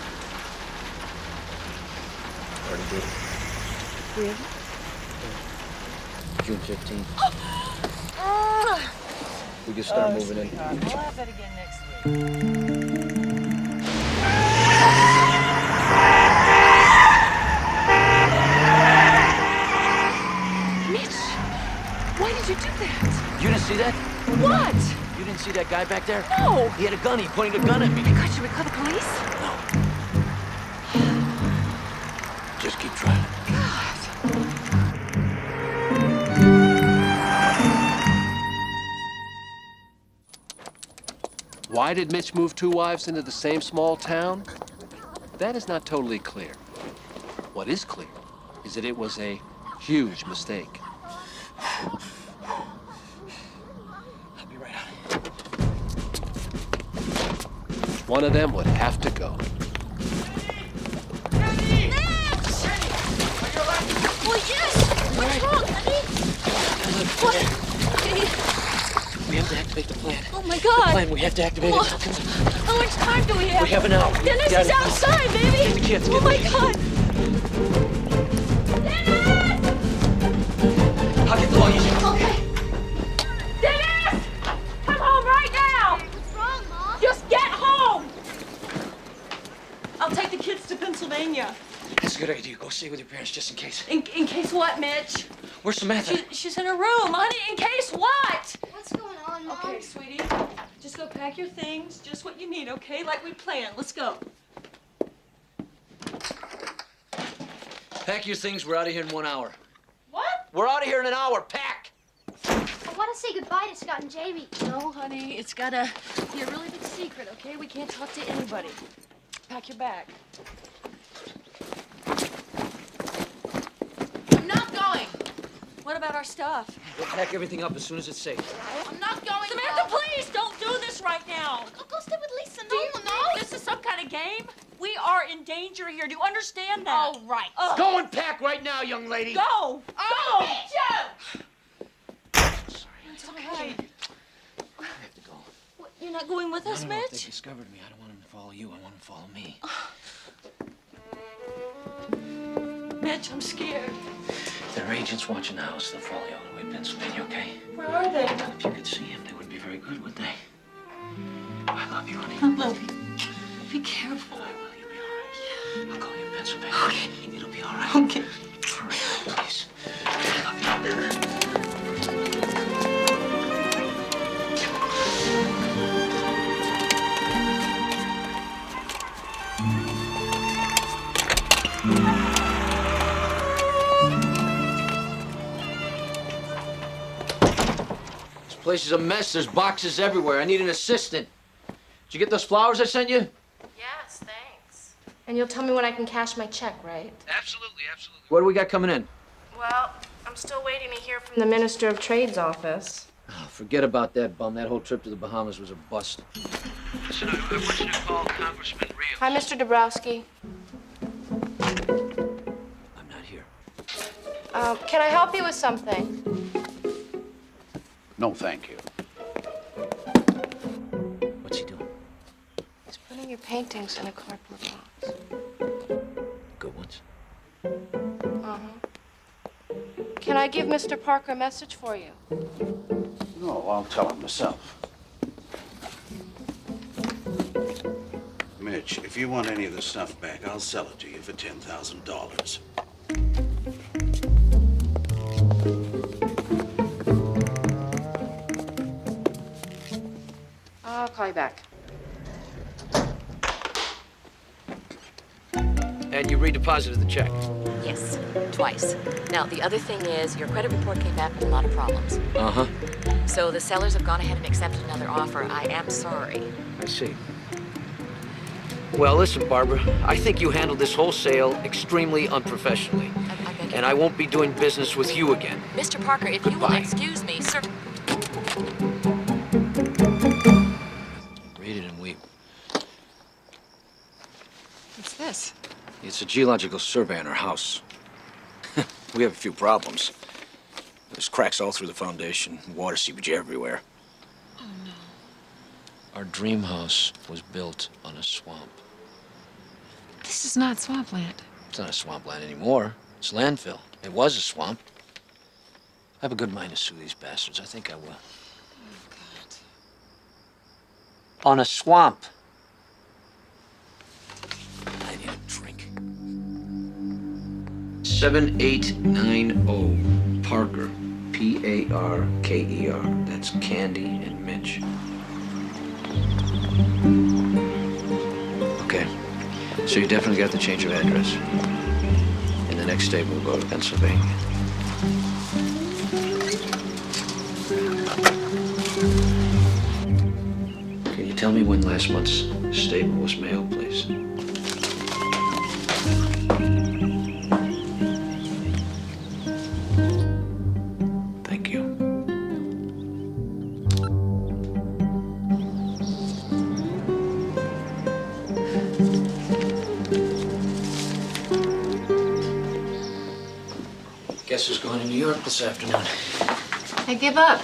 Already did. Really? June 15th. We can start moving in. We'll have that again next week. Mitch, why did you do that? You didn't see that? What? You didn't see that guy back there? No. He had a gun. He pointed a gun at me. God, should we call the police? Just keep trying. Why did Mitch move two wives into the same small town? That is not totally clear. What is clear is that it was a huge mistake. I'll be right out. One of them would have to go. Well, yes! What's wrong, honey? What? We have to activate the plan. Oh, my God. The plan, we have to activate Well, it. how much time do we have? We have an hour. Dennis Get is out. outside, baby! Get the kids, Oh, get my the kids. God! I'll get the luggage. Okay. Dennis! Come home right now! What's wrong, Mom? Just get home! I'll take the kids to Pennsylvania. That's a good idea. Go stay with your parents just in case. In case what, Mitch? Where's Samantha? She's in her room, honey. In case what? What's going on, Mom? Okay, sweetie. Just go pack your things. Just what you need, okay? Like we planned. Let's go. Pack your things. We're out of here in 1 hour. What? We're out of here in an hour. Pack! I want to say goodbye to Scott and Jamie. No, honey. It's gotta be a really big secret, okay? We can't talk to anybody. Pack your bag. I'm not going. What about our stuff? We'll pack everything up as soon as it's safe. I'm not going. Samantha, please don't do this right now. Go stay with Lisa. Do you think this is some kind of game? We are in danger here. Do you understand that? All right. Go and pack right now, young lady. Go! I'll Go! beat you! It's okay. I have to go. What, you're not going with us, If Mitch? they discovered me, I don't want them to follow you. I want them to follow me. Mitch, I'm scared. There are agents watching the house. They'll follow you all the way to Pennsylvania, okay? Where are they? If you could see them, they wouldn't be very good, would they? I love you, honey. I love you. Be careful. I will. You'll be all right. I'll call you in Pennsylvania. Okay. It'll be all right. Okay. All right, please. I love you. This place is a mess. There's boxes everywhere. I need an assistant. Did you get those flowers I sent you? Yes, thanks. And you'll tell me when I can cash my check, right? Absolutely, absolutely. What do we got coming in? Well, I'm still waiting to hear from the Minister of Trade's office. Oh, forget about that bum. That whole trip to the Bahamas was a bust. Listen, I want you to call Congressman Rios. Hi, Mr. Dabrowski. I'm not here. Can I help you with something? No, thank you. What's he doing? He's putting your paintings in a cardboard box. Good ones. Uh-huh. Can I give Mr. Parker a message for you? No, I'll tell him myself. Mitch, if you want any of this stuff back, I'll sell it to you for $10,000. I'll call you back. And you redeposited the check. Yes, twice. Now, the other thing is your credit report came back with a lot of problems. Uh-huh. So the sellers have gone ahead and accepted another offer. I am sorry. I see. Well, listen, Barbara, I think you handled this whole sale extremely unprofessionally. I beg your And I won't be doing business with you again. Mr. Parker, if you will Goodbye. excuse me, sir. Read it and weep. What's this? It's a geological survey on our house. We have a few problems. There's cracks all through the foundation, water seepage everywhere. Oh, no. Our dream house was built on a swamp. This is not swampland. It's not a swampland anymore. It's landfill. It was a swamp. I have a good mind to sue these bastards. I think I will. Oh, God. On a swamp. I need a drink. 7890 Parker. Parker. That's It's Candy and Mitch. Okay. So you definitely got the change of address. And the next day we'll go to Pennsylvania. Can you tell me when last month's statement was mailed, please? Thank you. Guess who's going to New York this afternoon? I give up.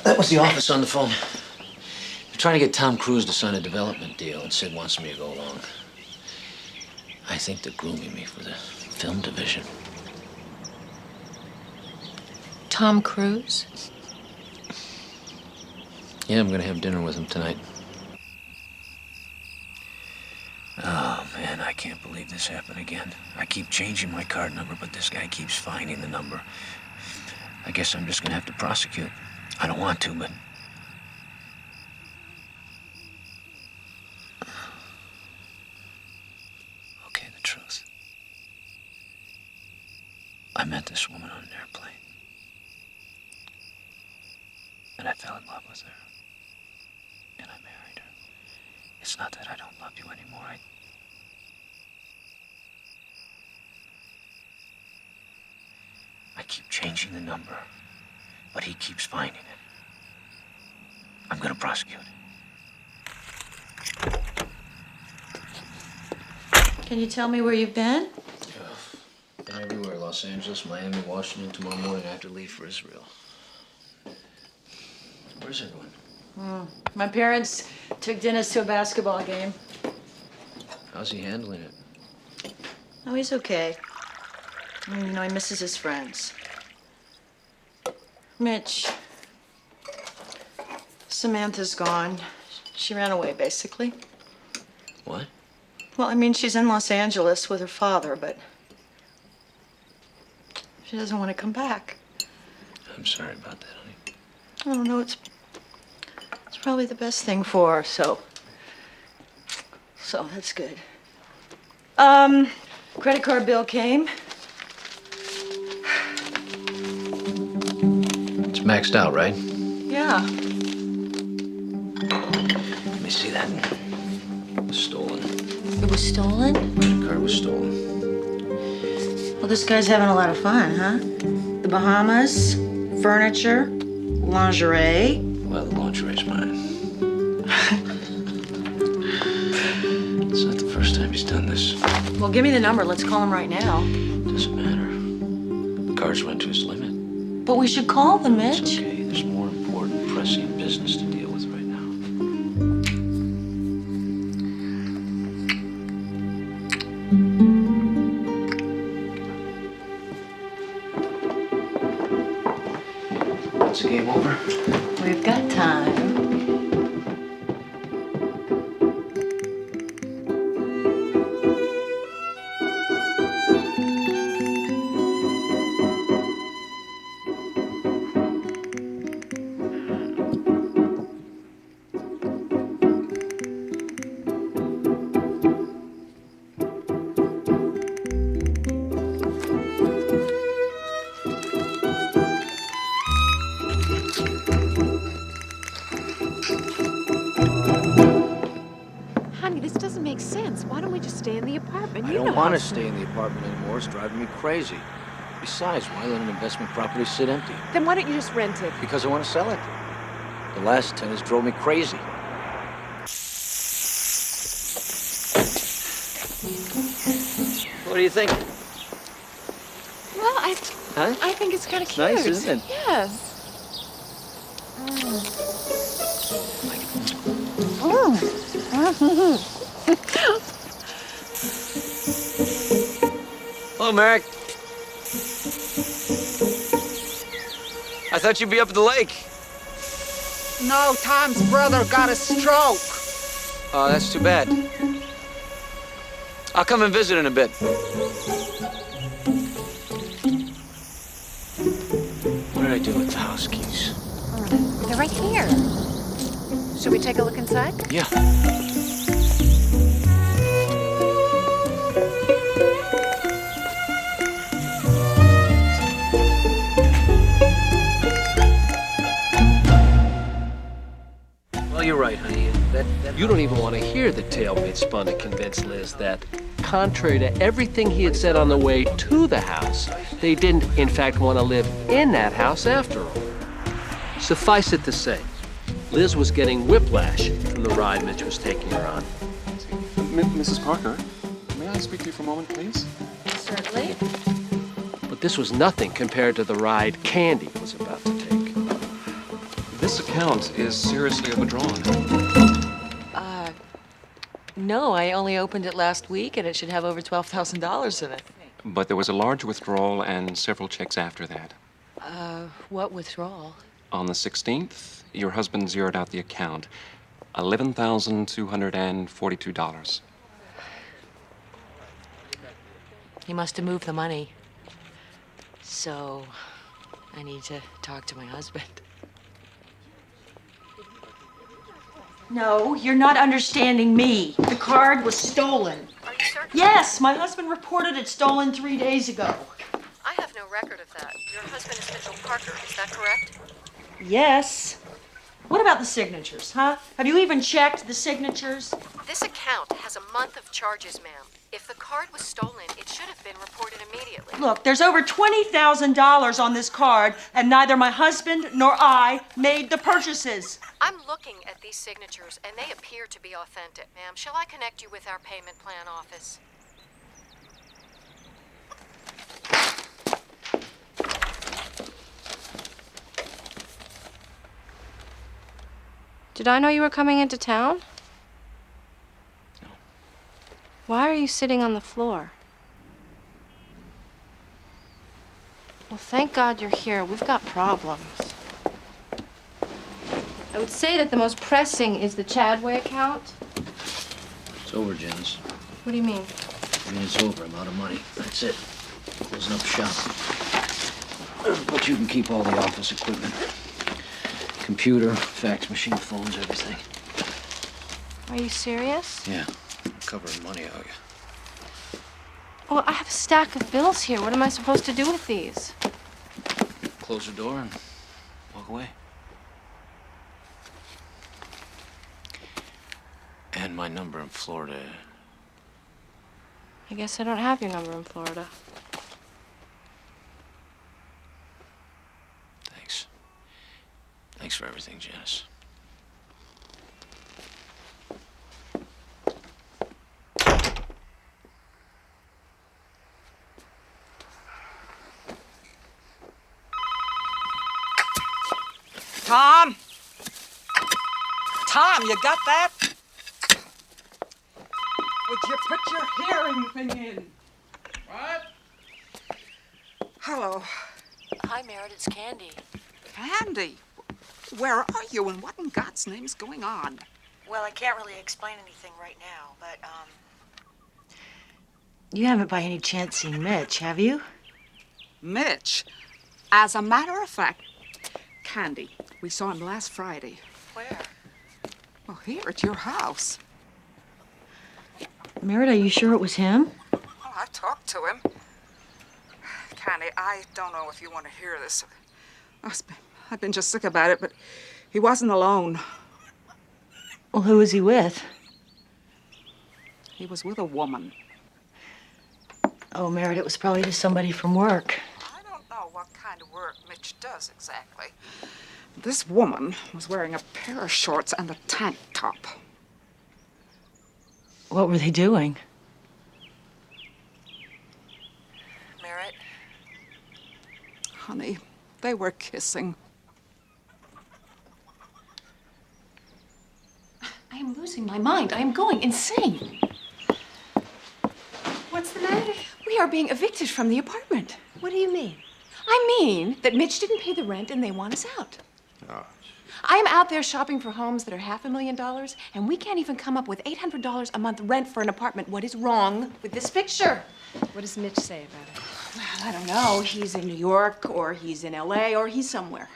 That was the office on the phone. They're trying to get Tom Cruise to sign a development deal, and Sid wants me to go along. I think they're grooming me for the film division. Tom Cruise? Yeah, I'm gonna have dinner with him tonight. Oh, man, I can't believe this happened again. I keep changing my card number, but this guy keeps finding the number. I guess I'm just gonna have to prosecute. I don't want to, but... Okay, the truth. I met this woman on an airplane. And I fell in love with her. And I married her. It's not that I don't love you anymore. I keep changing the number, but he keeps finding it. I'm gonna prosecute. Can you tell me where you've been? Been everywhere. Los Angeles, Miami, Washington. Tomorrow morning I have to leave for Israel. Where's everyone? My parents took Dennis to a basketball game. How's he handling it? Oh, he's okay. I mean, he misses his friends. Mitch, Samantha's gone. She ran away, basically. What? Well, I mean, she's in Los Angeles with her father, but she doesn't want to come back. I'm sorry about that, honey. I don't know, it's probably the best thing for her, so that's good. Credit card bill came. It's maxed out, right? Yeah. Let me see that. It was stolen. It was stolen? Credit card was stolen. Well, this guy's having a lot of fun, huh? The Bahamas, furniture, lingerie. Well, the lingerie's mine. It's not the first time he's done this. Well, give me the number. Let's call him right now. Doesn't matter. The cards went to his limit. But we should call them, Mitch. It's okay. There's more important, pressing business to deal with right now. Is the game over? We've got time. I don't want to stay in the apartment anymore. It's driving me crazy. Besides, why let an investment property sit empty? Then why don't you just rent it? Because I want to sell it. The last tenants drove me crazy. What do you think? Well, I think it's kind of cute. Nice, isn't it? Yes. Hello, Merrick. I thought you'd be up at the lake. No, Tom's brother got a stroke. Oh, that's too bad. I'll come and visit in a bit. What did I do with the house keys? They're right here. Should we take a look inside? Yeah. Well, you're right, honey. You don't even want to hear the tale Mitch spun to convince Liz that, contrary to everything he had said on the way to the house, they didn't, in fact, want to live in that house after all. Suffice it to say, Liz was getting whiplash from the ride Mitch was taking her on. Mrs. Parker, may I speak to you for a moment, please? Certainly. But this was nothing compared to the ride Candy was about to take. This account is seriously overdrawn. No, I only opened it last week, and it should have over $12,000 in it. But there was a large withdrawal and several checks after that. What withdrawal? On the 16th, your husband zeroed out the account. $11,242. He must have moved the money. So, I need to talk to my husband. No, you're not understanding me. The card was stolen. Are you certain? Yes, my husband reported it stolen 3 days ago. I have no record of that. Your husband is Mitchell Parker, is that correct? Yes. What about the signatures, huh? Have you even checked the signatures? This account has a month of charges, ma'am. If the card was stolen, it should have been reported immediately. Look, there's over $20,000 on this card, and neither my husband nor I made the purchases. I'm looking at these signatures, and they appear to be authentic, ma'am. Shall I connect you with our payment plan office? Did I know you were coming into town? No. Why are you sitting on the floor? Well, thank God you're here. We've got problems. I would say that the most pressing is the Chadway account. It's over, Janice. What do you mean? I mean, it's over. I'm out of money. That's it. Closing up shop. But you can keep all the office equipment. Computer, fax machine, phones, everything. Are you serious? Yeah. I'm covering money out of you. Well, I have a stack of bills here. What am I supposed to do with these? Close the door and walk away. And my number in Florida. I guess I don't have your number in Florida. Thanks. Thanks for everything, Janice. Tom? Tom, you got that? Would you put your hearing thing in? What? Hello. Hi, Merritt. It's Candy. Candy, where are you and what in God's name is going on? Well, I can't really explain anything right now, but, You haven't by any chance seen Mitch, have you? Mitch, as a matter of fact, Candy, we saw him last Friday. Where? Well, here at your house. Merritt, are you sure it was him? Well, I talked to him. Candy, I don't know if you want to hear this. I've been just sick about it, but he wasn't alone. Well, who was he with? He was with a woman. Oh, Merritt, it was probably just somebody from work. I don't know what kind of work Mitch does exactly. This woman was wearing a pair of shorts and a tank top. What were they doing? Merritt? Honey, they were kissing. I am losing my mind. I am going insane. What's the matter? We are being evicted from the apartment. What do you mean? I mean that Mitch didn't pay the rent and they want us out. I am out there shopping for homes that are $500,000, and we can't even come up with $800 a month rent for an apartment. What is wrong with this picture? What does Mitch say about it? Well, I don't know. He's in New York, or he's in LA, or he's somewhere.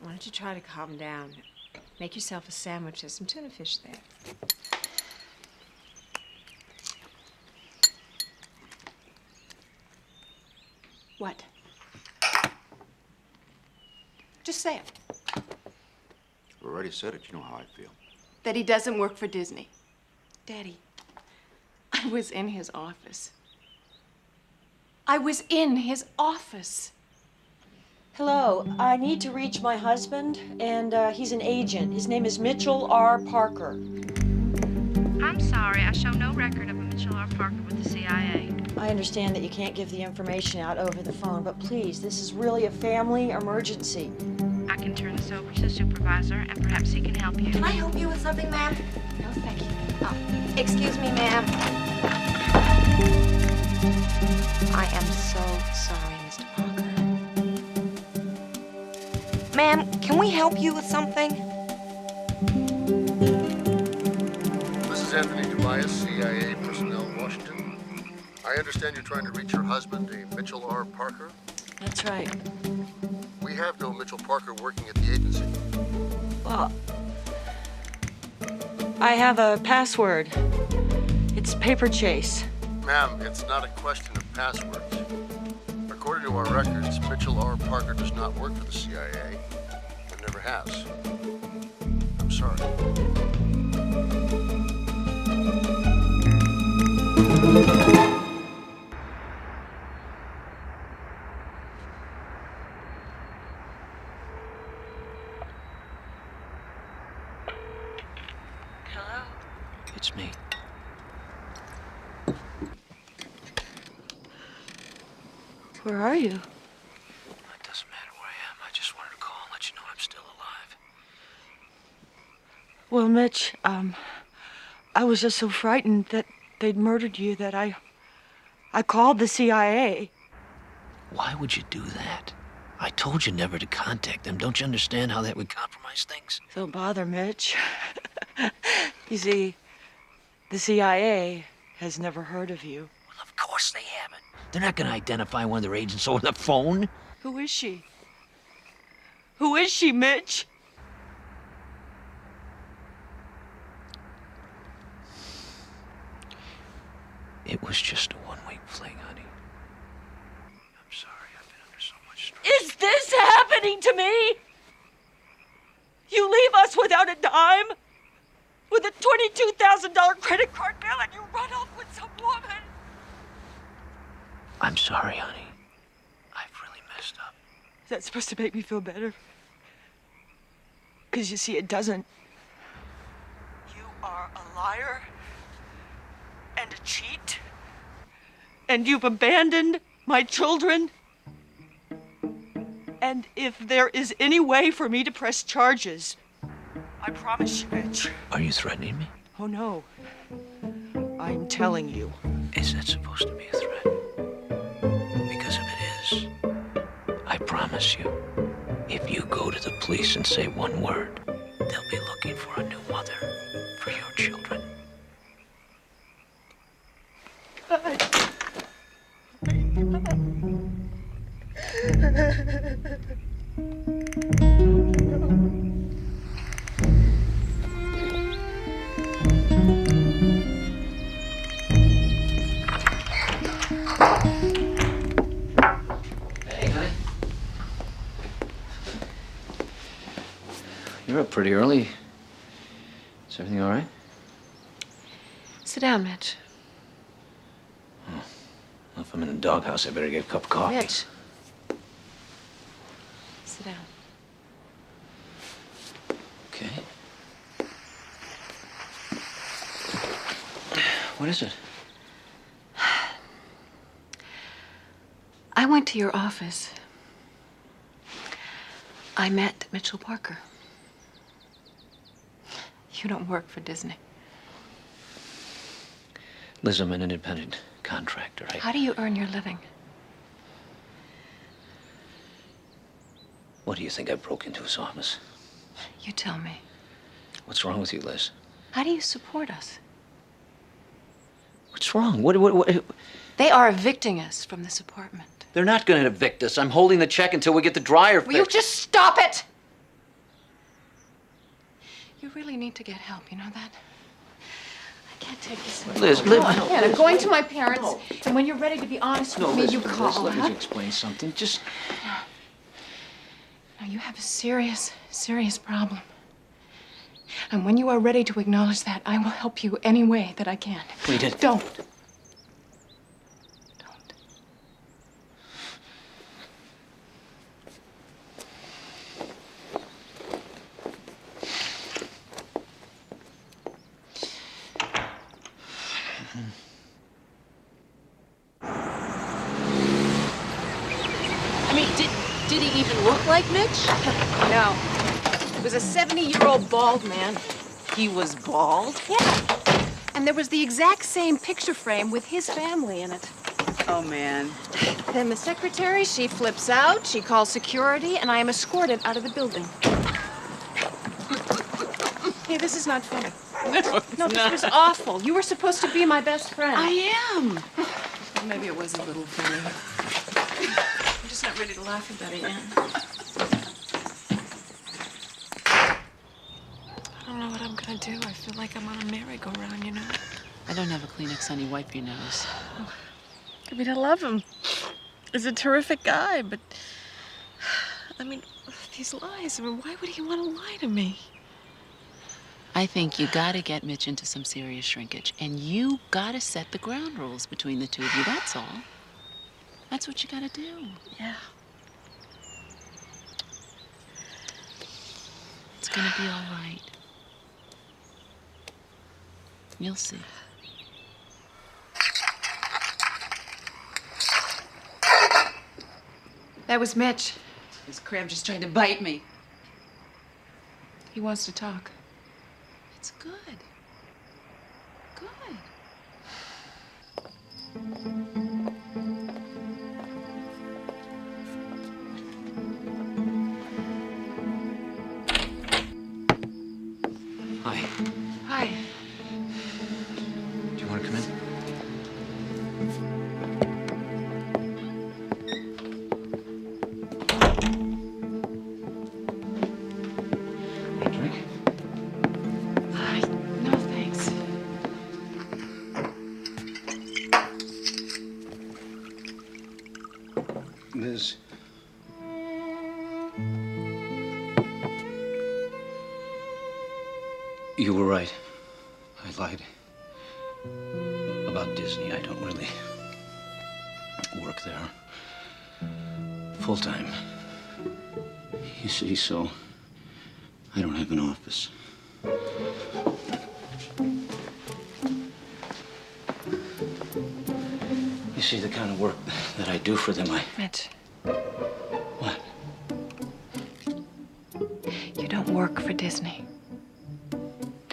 Why don't don't you try to calm down. Make yourself a sandwich. There's some tuna fish there. What? Just say it. You already said it. You know how I feel. That he doesn't work for Disney. Daddy, I was in his office. I was in his office. Hello, I need to reach my husband, and he's an agent. His name is Mitchell R. Parker. I'm sorry, I show no record of a Mitchell R. Parker with the CIA. I understand that you can't give the information out over the phone, but please, this is really a family emergency. I can turn this over to the supervisor, and perhaps he can help you. Can I help you with something, ma'am? No, thank you. Oh, excuse me, ma'am. I am so sorry, Mr. Parker. Ma'am, can we help you with something? This is Anthony Tobias, CIA personnel, Washington. I understand you're trying to reach your husband, a Mitchell R. Parker. That's right. We have no Mitchell Parker working at the agency. Well, I have a password. It's Paper Chase. Ma'am, it's not a question of passwords. According to our records, Mitchell R. Parker does not work for the CIA and never has. I'm sorry. Hello? It's me. Where are you? It doesn't matter where I am. I just wanted to call and let you know I'm still alive. Well, Mitch, I was just so frightened that they'd murdered you that I called the CIA. Why would you do that? I told you never to contact them. Don't you understand how that would compromise things? Don't bother, Mitch. You see, the CIA has never heard of you. Well, of course they haven't. They're not going to identify one of their agents over the phone. Who is she? Who is she, Mitch? It was just a one-week fling, honey. I'm sorry. I've been under so much stress. Is this happening to me? You leave us without a dime? With a $22,000 credit card bill and you run off with some woman? I'm sorry, honey. I've really messed up. Is that supposed to make me feel better? Because you see, it doesn't. You are a liar and a cheat. And you've abandoned my children. And if there is any way for me to press charges, I promise you, Mitch. Are you threatening me? Oh, no. I'm telling you. Is that supposed to be a threat? Because if it is, I promise you, if you go to the police and say one word, they'll be looking for a new mother for your children. You're up pretty early. Is everything all right? Sit down, Mitch. Well, if I'm in a doghouse, I better get a cup of coffee. Mitch. Sit down. Okay. What is it? I went to your office. I met Mitchell Parker. You don't work for Disney. Liz, I'm an independent contractor. How do you earn your living? What do you think? I broke into his office. You tell me. What's wrong with you, Liz? How do you support us? What's wrong? What? They are evicting us from this apartment. They're not going to evict us. I'm holding the check until we get the dryer fixed. Will you just stop it? You really need to get help, you know that? I can't take this anymore. Liz, No, Ken, I'm going to my parents, and when you're ready to be honest with me, Liz, you call. Liz, let huh? me explain something. Just... Now, you have a serious, serious problem. And when you are ready to acknowledge that, I will help you any way that I can. Rita. Don't. I mean, did he even look like Mitch? No. It was a 70-year-old bald man. He was bald? Yeah. And there was the exact same picture frame with his family in it. Oh, man. Then the secretary, she flips out, she calls security, and I am escorted out of the building. Hey, this is not funny. No, this was awful. You were supposed to be my best friend. I am. Well, maybe it was a little funny. I'm just not ready to laugh about it yet. I don't know what I'm gonna do. I feel like I'm on a merry-go-round, you know? I don't have a Kleenex, honey. Wipe your nose. I mean, I love him. He's a terrific guy, but... I mean, these lies, I mean, why would he want to lie to me? I think you gotta get Mitch into some serious shrinkage, and you gotta set the ground rules between the two of you, that's all. That's what you gotta do. Yeah. It's gonna be all right. You'll see. That was Mitch. This crab just tried to bite me. He wants to talk. It's good. Good. Hi. Hi. Do you want to come in? Want a drink? No, thanks. Liz. You were right. I lied. About Disney, I don't really work there full time. You see, so I don't have an office. You see, the kind of work that I do for them, Mitch. What? You don't work for Disney.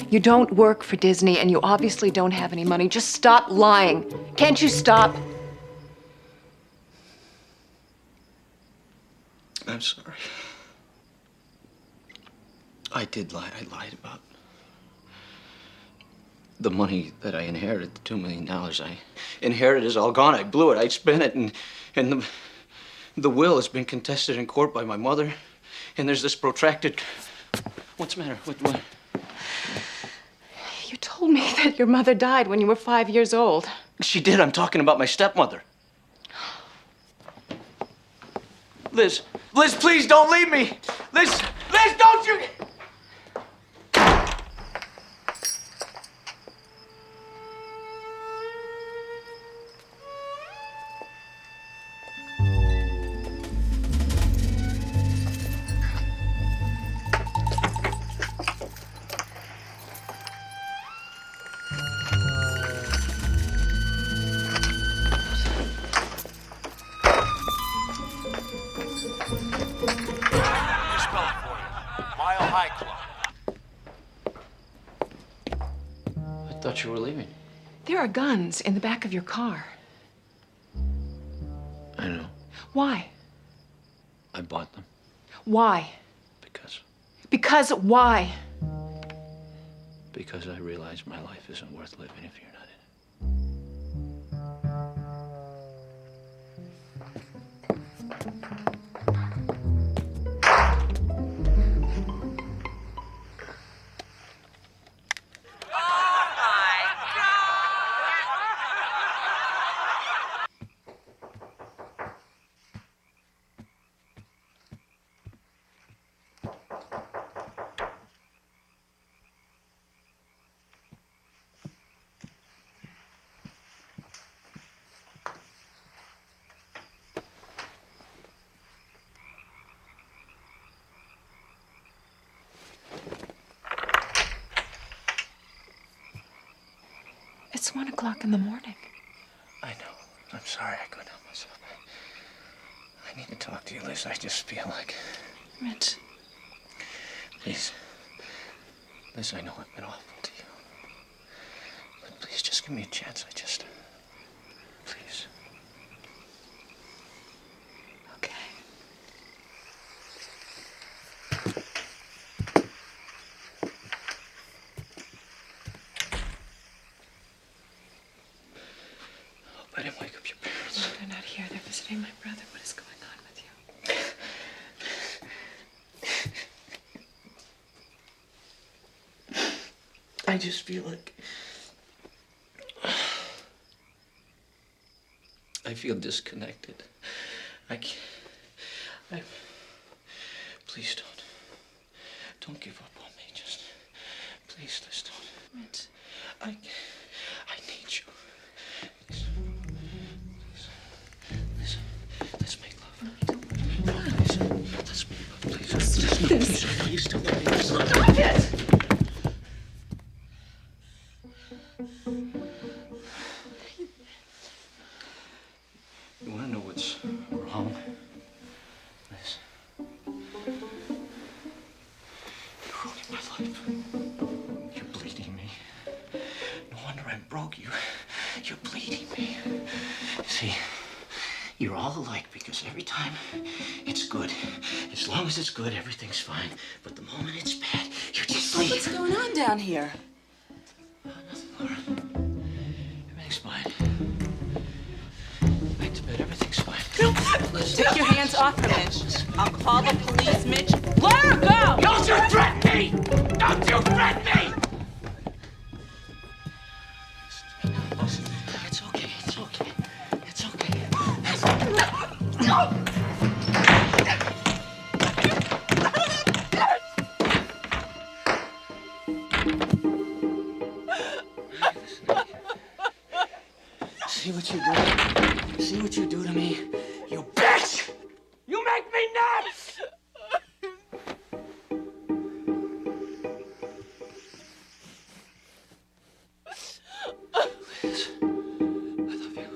You don't work for Disney, and you obviously don't have any money. Just stop lying. Can't you stop? I'm sorry. I did lie. I lied about the money that I inherited, the $2 million I inherited is all gone. I blew it. I spent it, and the will has been contested in court by my mother, and there's this protracted... What's the matter? What? You told me that your mother died when you were 5 years old. She did. I'm talking about my stepmother. Liz, please don't leave me. Liz, don't you... I thought you were leaving. There are guns in the back of your car. I know. Why? I bought them Why? because Why? because I realize my life isn't worth living if you're not in it. It's 1 o'clock in the morning. I know. I'm sorry I couldn't help myself. I need to talk to you, Liz. I just feel like... Mitch. Please. Liz, I know I've been awful to you. But please, just give me a chance. Please. Okay. I hope I didn't wake up your parents. No, they're not here. They're visiting my brother. What is going on with you? I just feel like... I feel disconnected. I can't... Please don't. Don't give up on me. Just... Please, Liz, don't. Mitch. I need you. Please. Let's make love. Please. Let's make love, please. Please. I know you still love me. Stop it! You want to know what's wrong? Liz. You're ruining my life. You're bleeding me. No wonder I'm broke. You're bleeding me. See, you're all alike because every time it's good. As long as it's good, everything's fine. But the moment it's bad, you just leave. What's going on down here? Nothing, Laura. Everything's fine. Back to bed. Everything's fine. Take your hands off her, Mitch. I'll call the police, Mitch. Let her go! Don't you threaten me! Don't you threaten me! Listen, it's okay. It's okay. It's okay. See what you do? See what you do to me? You bitch! You make me nuts! Liz, I love you.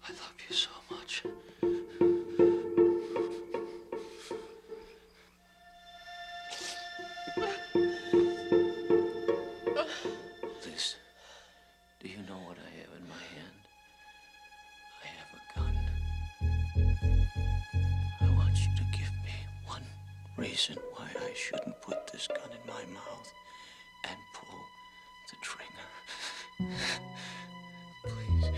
I love you so much. Liz, do you know what I have in my hand? I have a gun. I want you to give me one reason why I shouldn't put this gun in my mouth and pull the trigger. Please.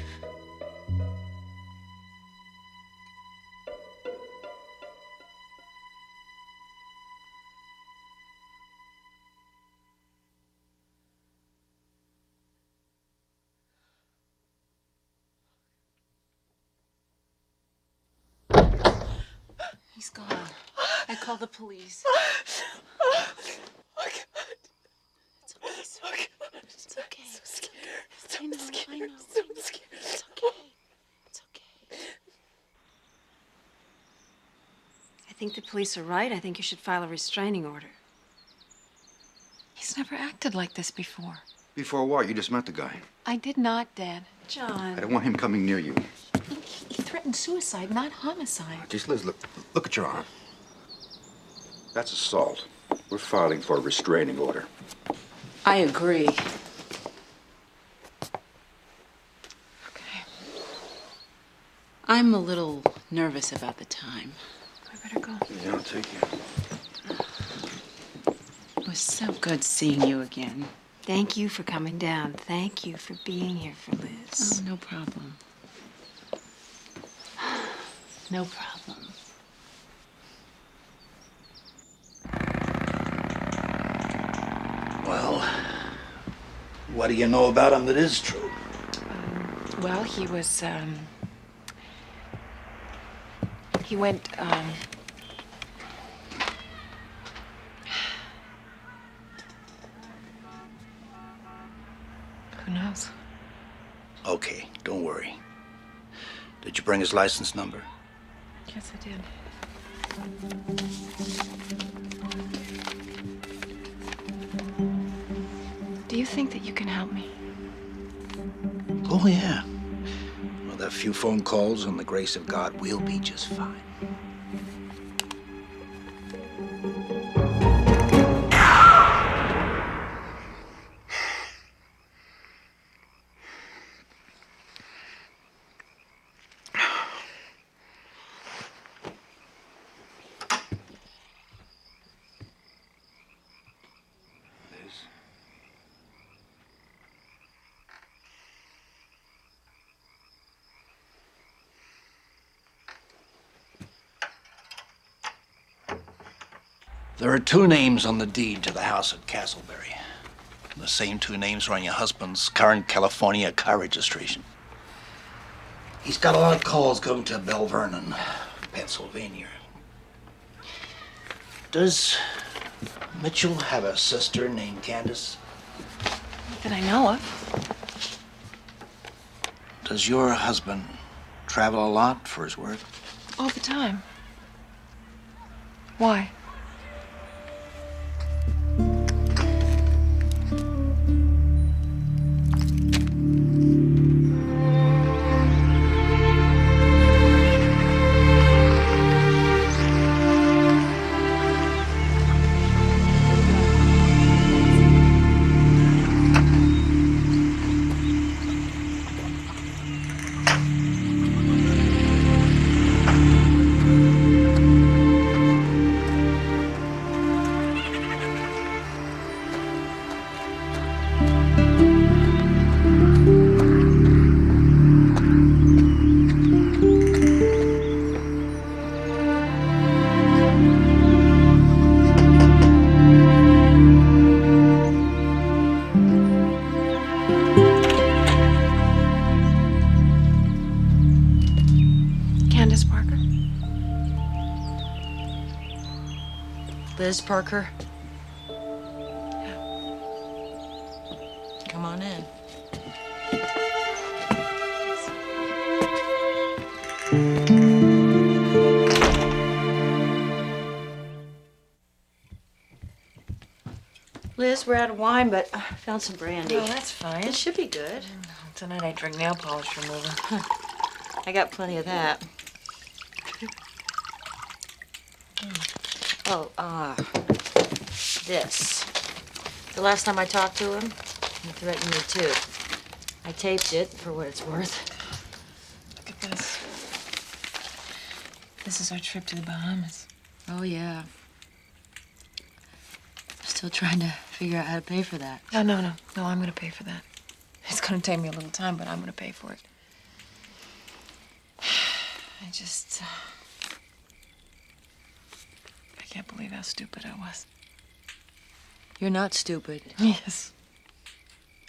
He's gone. I called the police. It's okay, sir. It's okay. I'm so scared. I know. So scared. It's okay. It's okay. I think the police are right. I think you should file a restraining order. He's never acted like this before. Before what? You just met the guy. I did not, Dad. John. I don't want him coming near you. He threatened suicide, not homicide. Just Liz, look at your arm. That's assault. We're filing for a restraining order. I agree. I'm a little nervous about the time. I better go. Yeah, I'll take you. It was so good seeing you again. Thank you for coming down. Thank you for being here for Liz. Oh, no problem. No problem. Well, what do you know about him that is true? Well, he went, who knows? Okay, don't worry. Did you bring his license number? Yes, I did. Do you you think that you can help me? Oh, yeah. With a few phone calls and the grace of God, we'll be just fine. There are two names on the deed to the house at Castleberry. The same two names are on your husband's current California car registration. He's got a lot of calls going to Bell Vernon, Pennsylvania. Does Mitchell have a sister named Candace? Not that I know of. Does your husband travel a lot for his work? All the time. Why? Candace Parker? Liz Parker? Come on in. Liz, we're out of wine, but I found some brandy. Oh, that's fine. It should be good. Tonight I drink nail polish remover. I got plenty of that. Oh, this. The last time I talked to him, he threatened me too. I taped it for what it's worth. Look at this. This is our trip to the Bahamas. Oh, yeah. Still trying to figure out how to pay for that. No, I'm gonna pay for that. It's gonna take me a little time, but I'm gonna pay for it. I just... I can't believe how stupid I was. You're not stupid. Yes.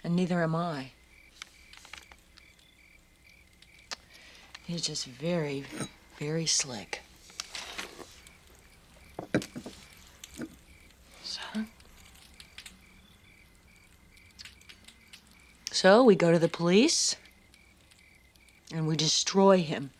And neither am I. He's just very, very slick. So we go to the police and we destroy him.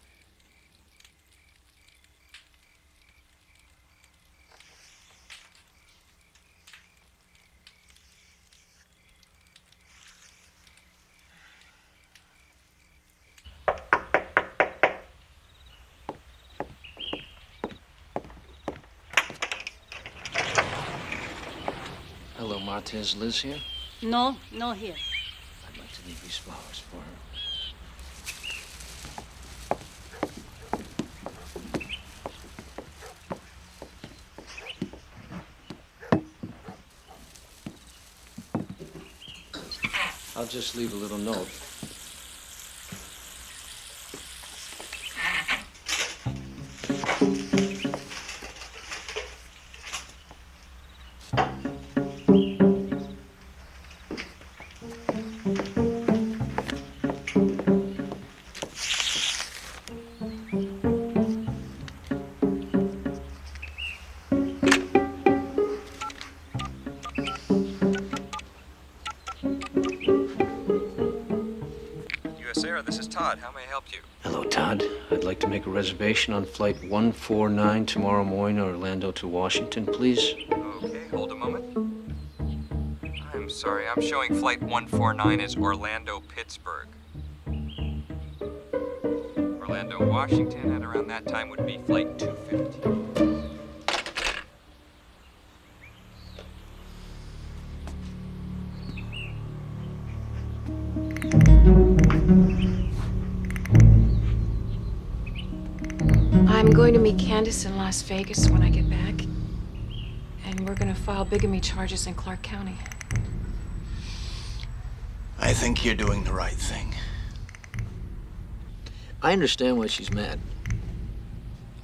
Hello, Marta. Is Liz here? No, no here. I'd like to leave these flowers for her. I'll just leave a little note. This is Todd. How may I help you? Hello, Todd. I'd like to make a reservation on flight 149 tomorrow morning, Orlando to Washington, please. Okay, hold a moment. I'm sorry. sorry. I'm showing flight 149 is Orlando-Pittsburgh. Orlando-Washington at around that time would be flight 250. I'm going to meet Candace in Las Vegas when I get back. And we're going to file bigamy charges in Clark County. I think you're doing the right thing. I understand why she's mad.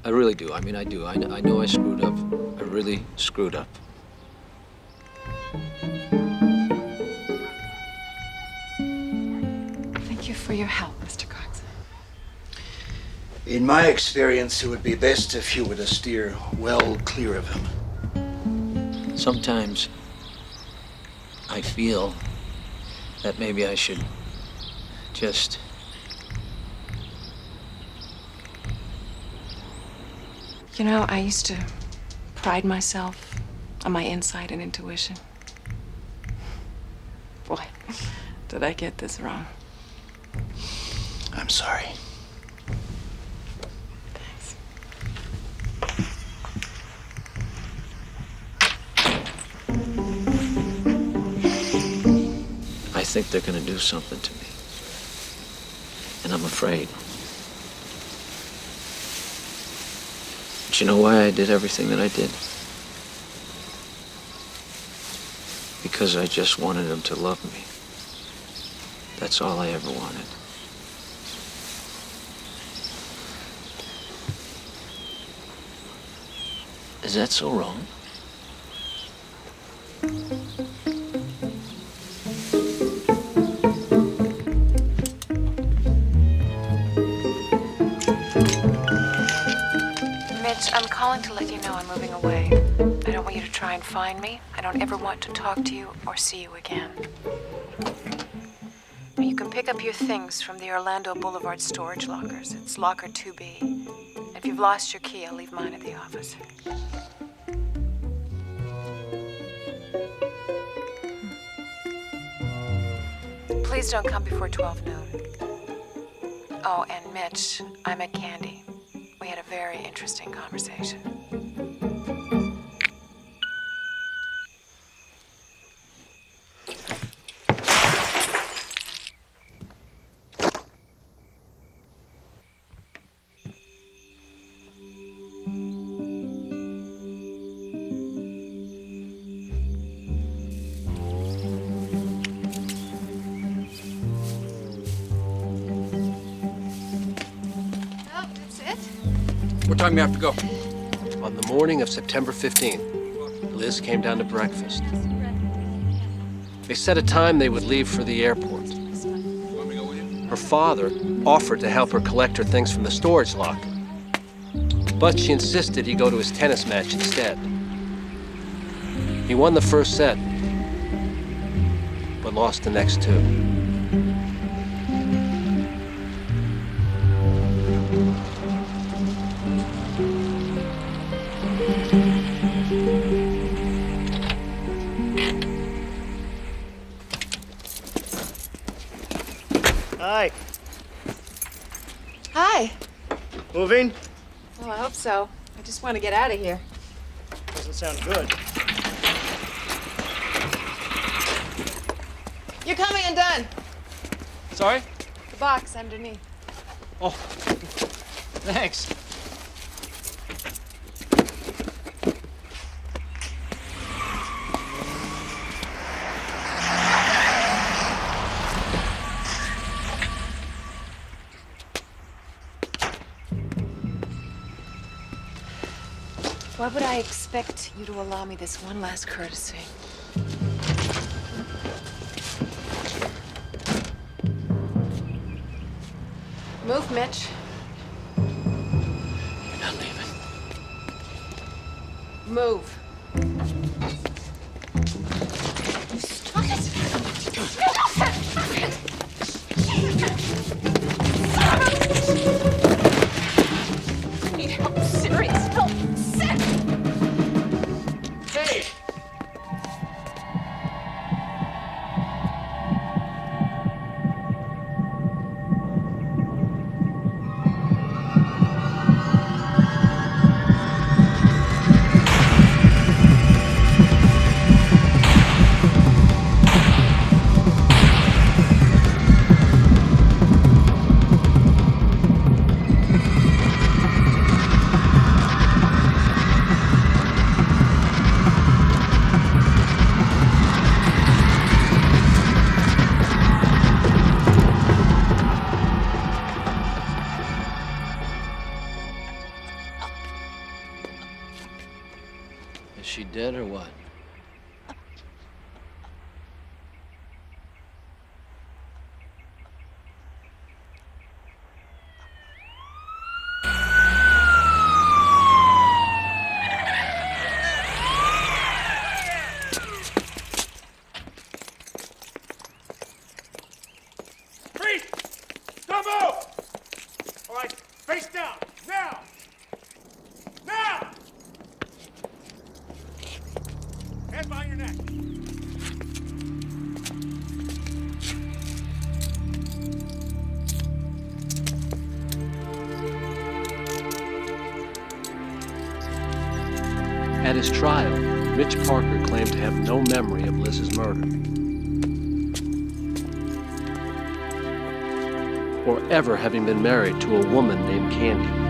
I really do. I mean, I do. I know I screwed up. I really screwed up. Thank you for your help, Mr. Cox. In my experience, it would be best if you were to steer well clear of him. Sometimes I feel that maybe I should just You know, I used to pride myself on my insight and intuition. Boy, did I get this wrong. I'm sorry. Thanks. I think they're gonna do something to me. And I'm afraid. But you know why I did everything that I did? Because I just wanted them to love me. That's all I ever wanted. Is that so wrong? Mitch, I'm calling to let you know I'm moving away. I don't want you to try and find me. I don't ever want to talk to you or see you again. You can pick up your things from the Orlando Boulevard storage lockers. It's locker 2B. If you've lost your key, I'll leave mine at the office. Please don't come before 12 noon. Oh, and Mitch, I met Candy. We had a very interesting conversation. What time do you have to go? On the morning of September 15th, Liz came down to breakfast. They set a time they would leave for the airport. Her father offered to help her collect her things from the storage locker, but she insisted he go to his tennis match instead. He won the first set, but lost the next two. Hi. Hi. Moving? Well, I hope so. I just want to get out of here. Doesn't sound good. You're coming undone. Sorry? The box underneath. Oh, thanks. Why would I expect you to allow me this one last courtesy? Move, Mitch. You're not leaving. Move. Stop it! I need help. Serious help. Sick. Hey! head behind your neck. At his trial, Mitch Parker claimed to have no memory of Liz's murder, or ever having been married to a woman named Candy.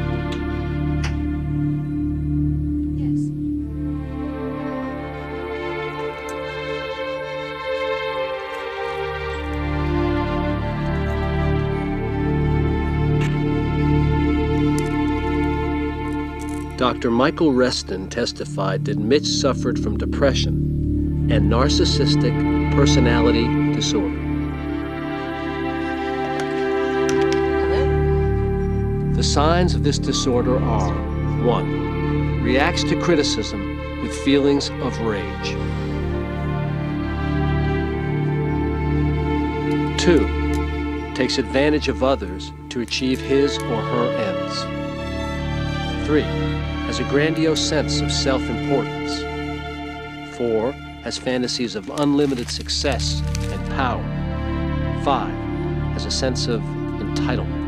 Dr. Michael Reston testified that Mitch suffered from depression and narcissistic personality disorder. The signs of this disorder are: 1. Reacts to criticism with feelings of rage. 2. Takes advantage of others to achieve his or her ends. 3. Has a grandiose sense of self-importance. 4. Has fantasies of unlimited success and power. 5. Has a sense of entitlement.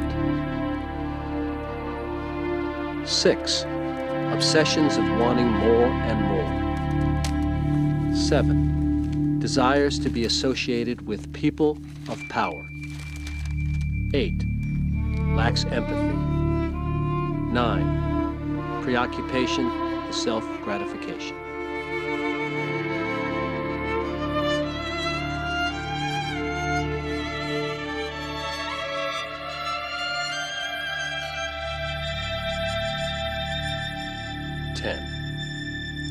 6. Obsessions of wanting more and more. 7. Desires to be associated with people of power. 8. Lacks empathy. 9. Preoccupation with self-gratification.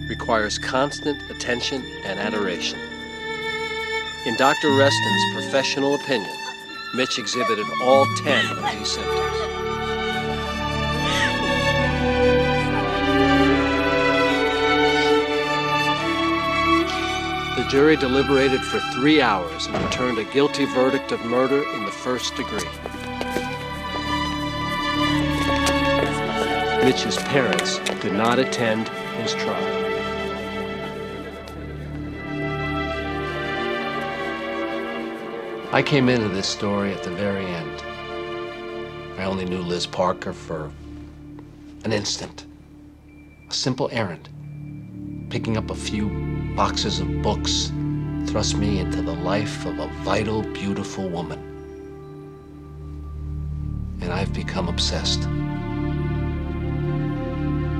Requires constant attention and adoration. In Dr. Reston's professional opinion, Mitch exhibited all 10 of these symptoms. The jury deliberated for 3 hours and returned a guilty verdict of murder in the first degree. Mitch's parents did not attend his trial. I came into this story at the very end. I only knew Liz Parker for an instant. A simple errand. Picking up a few boxes of books thrust me into the life of a vital, beautiful woman. And I've become obsessed.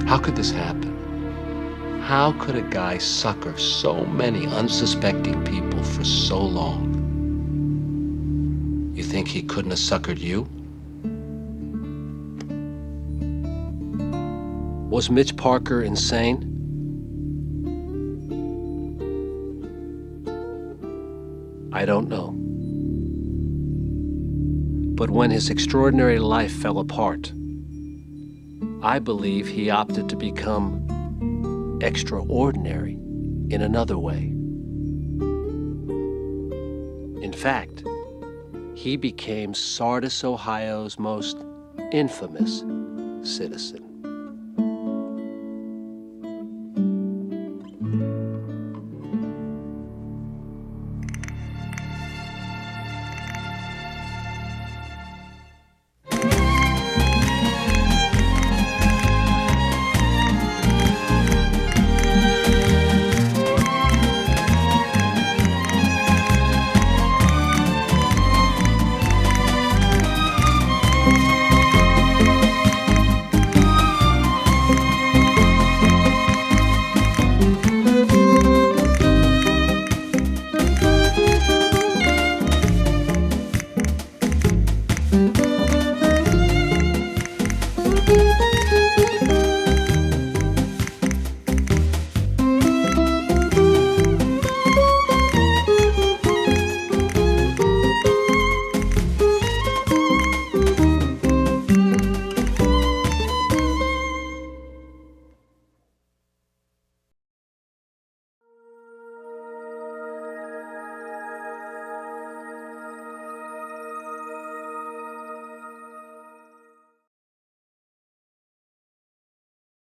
How could this happen? How could a guy sucker so many unsuspecting people for so long? You think he couldn't have suckered you? Was Mitch Parker insane? I don't know. But when his extraordinary life fell apart, I believe he opted to become extraordinary in another way. In fact, he became Sardis, Ohio's most infamous citizen.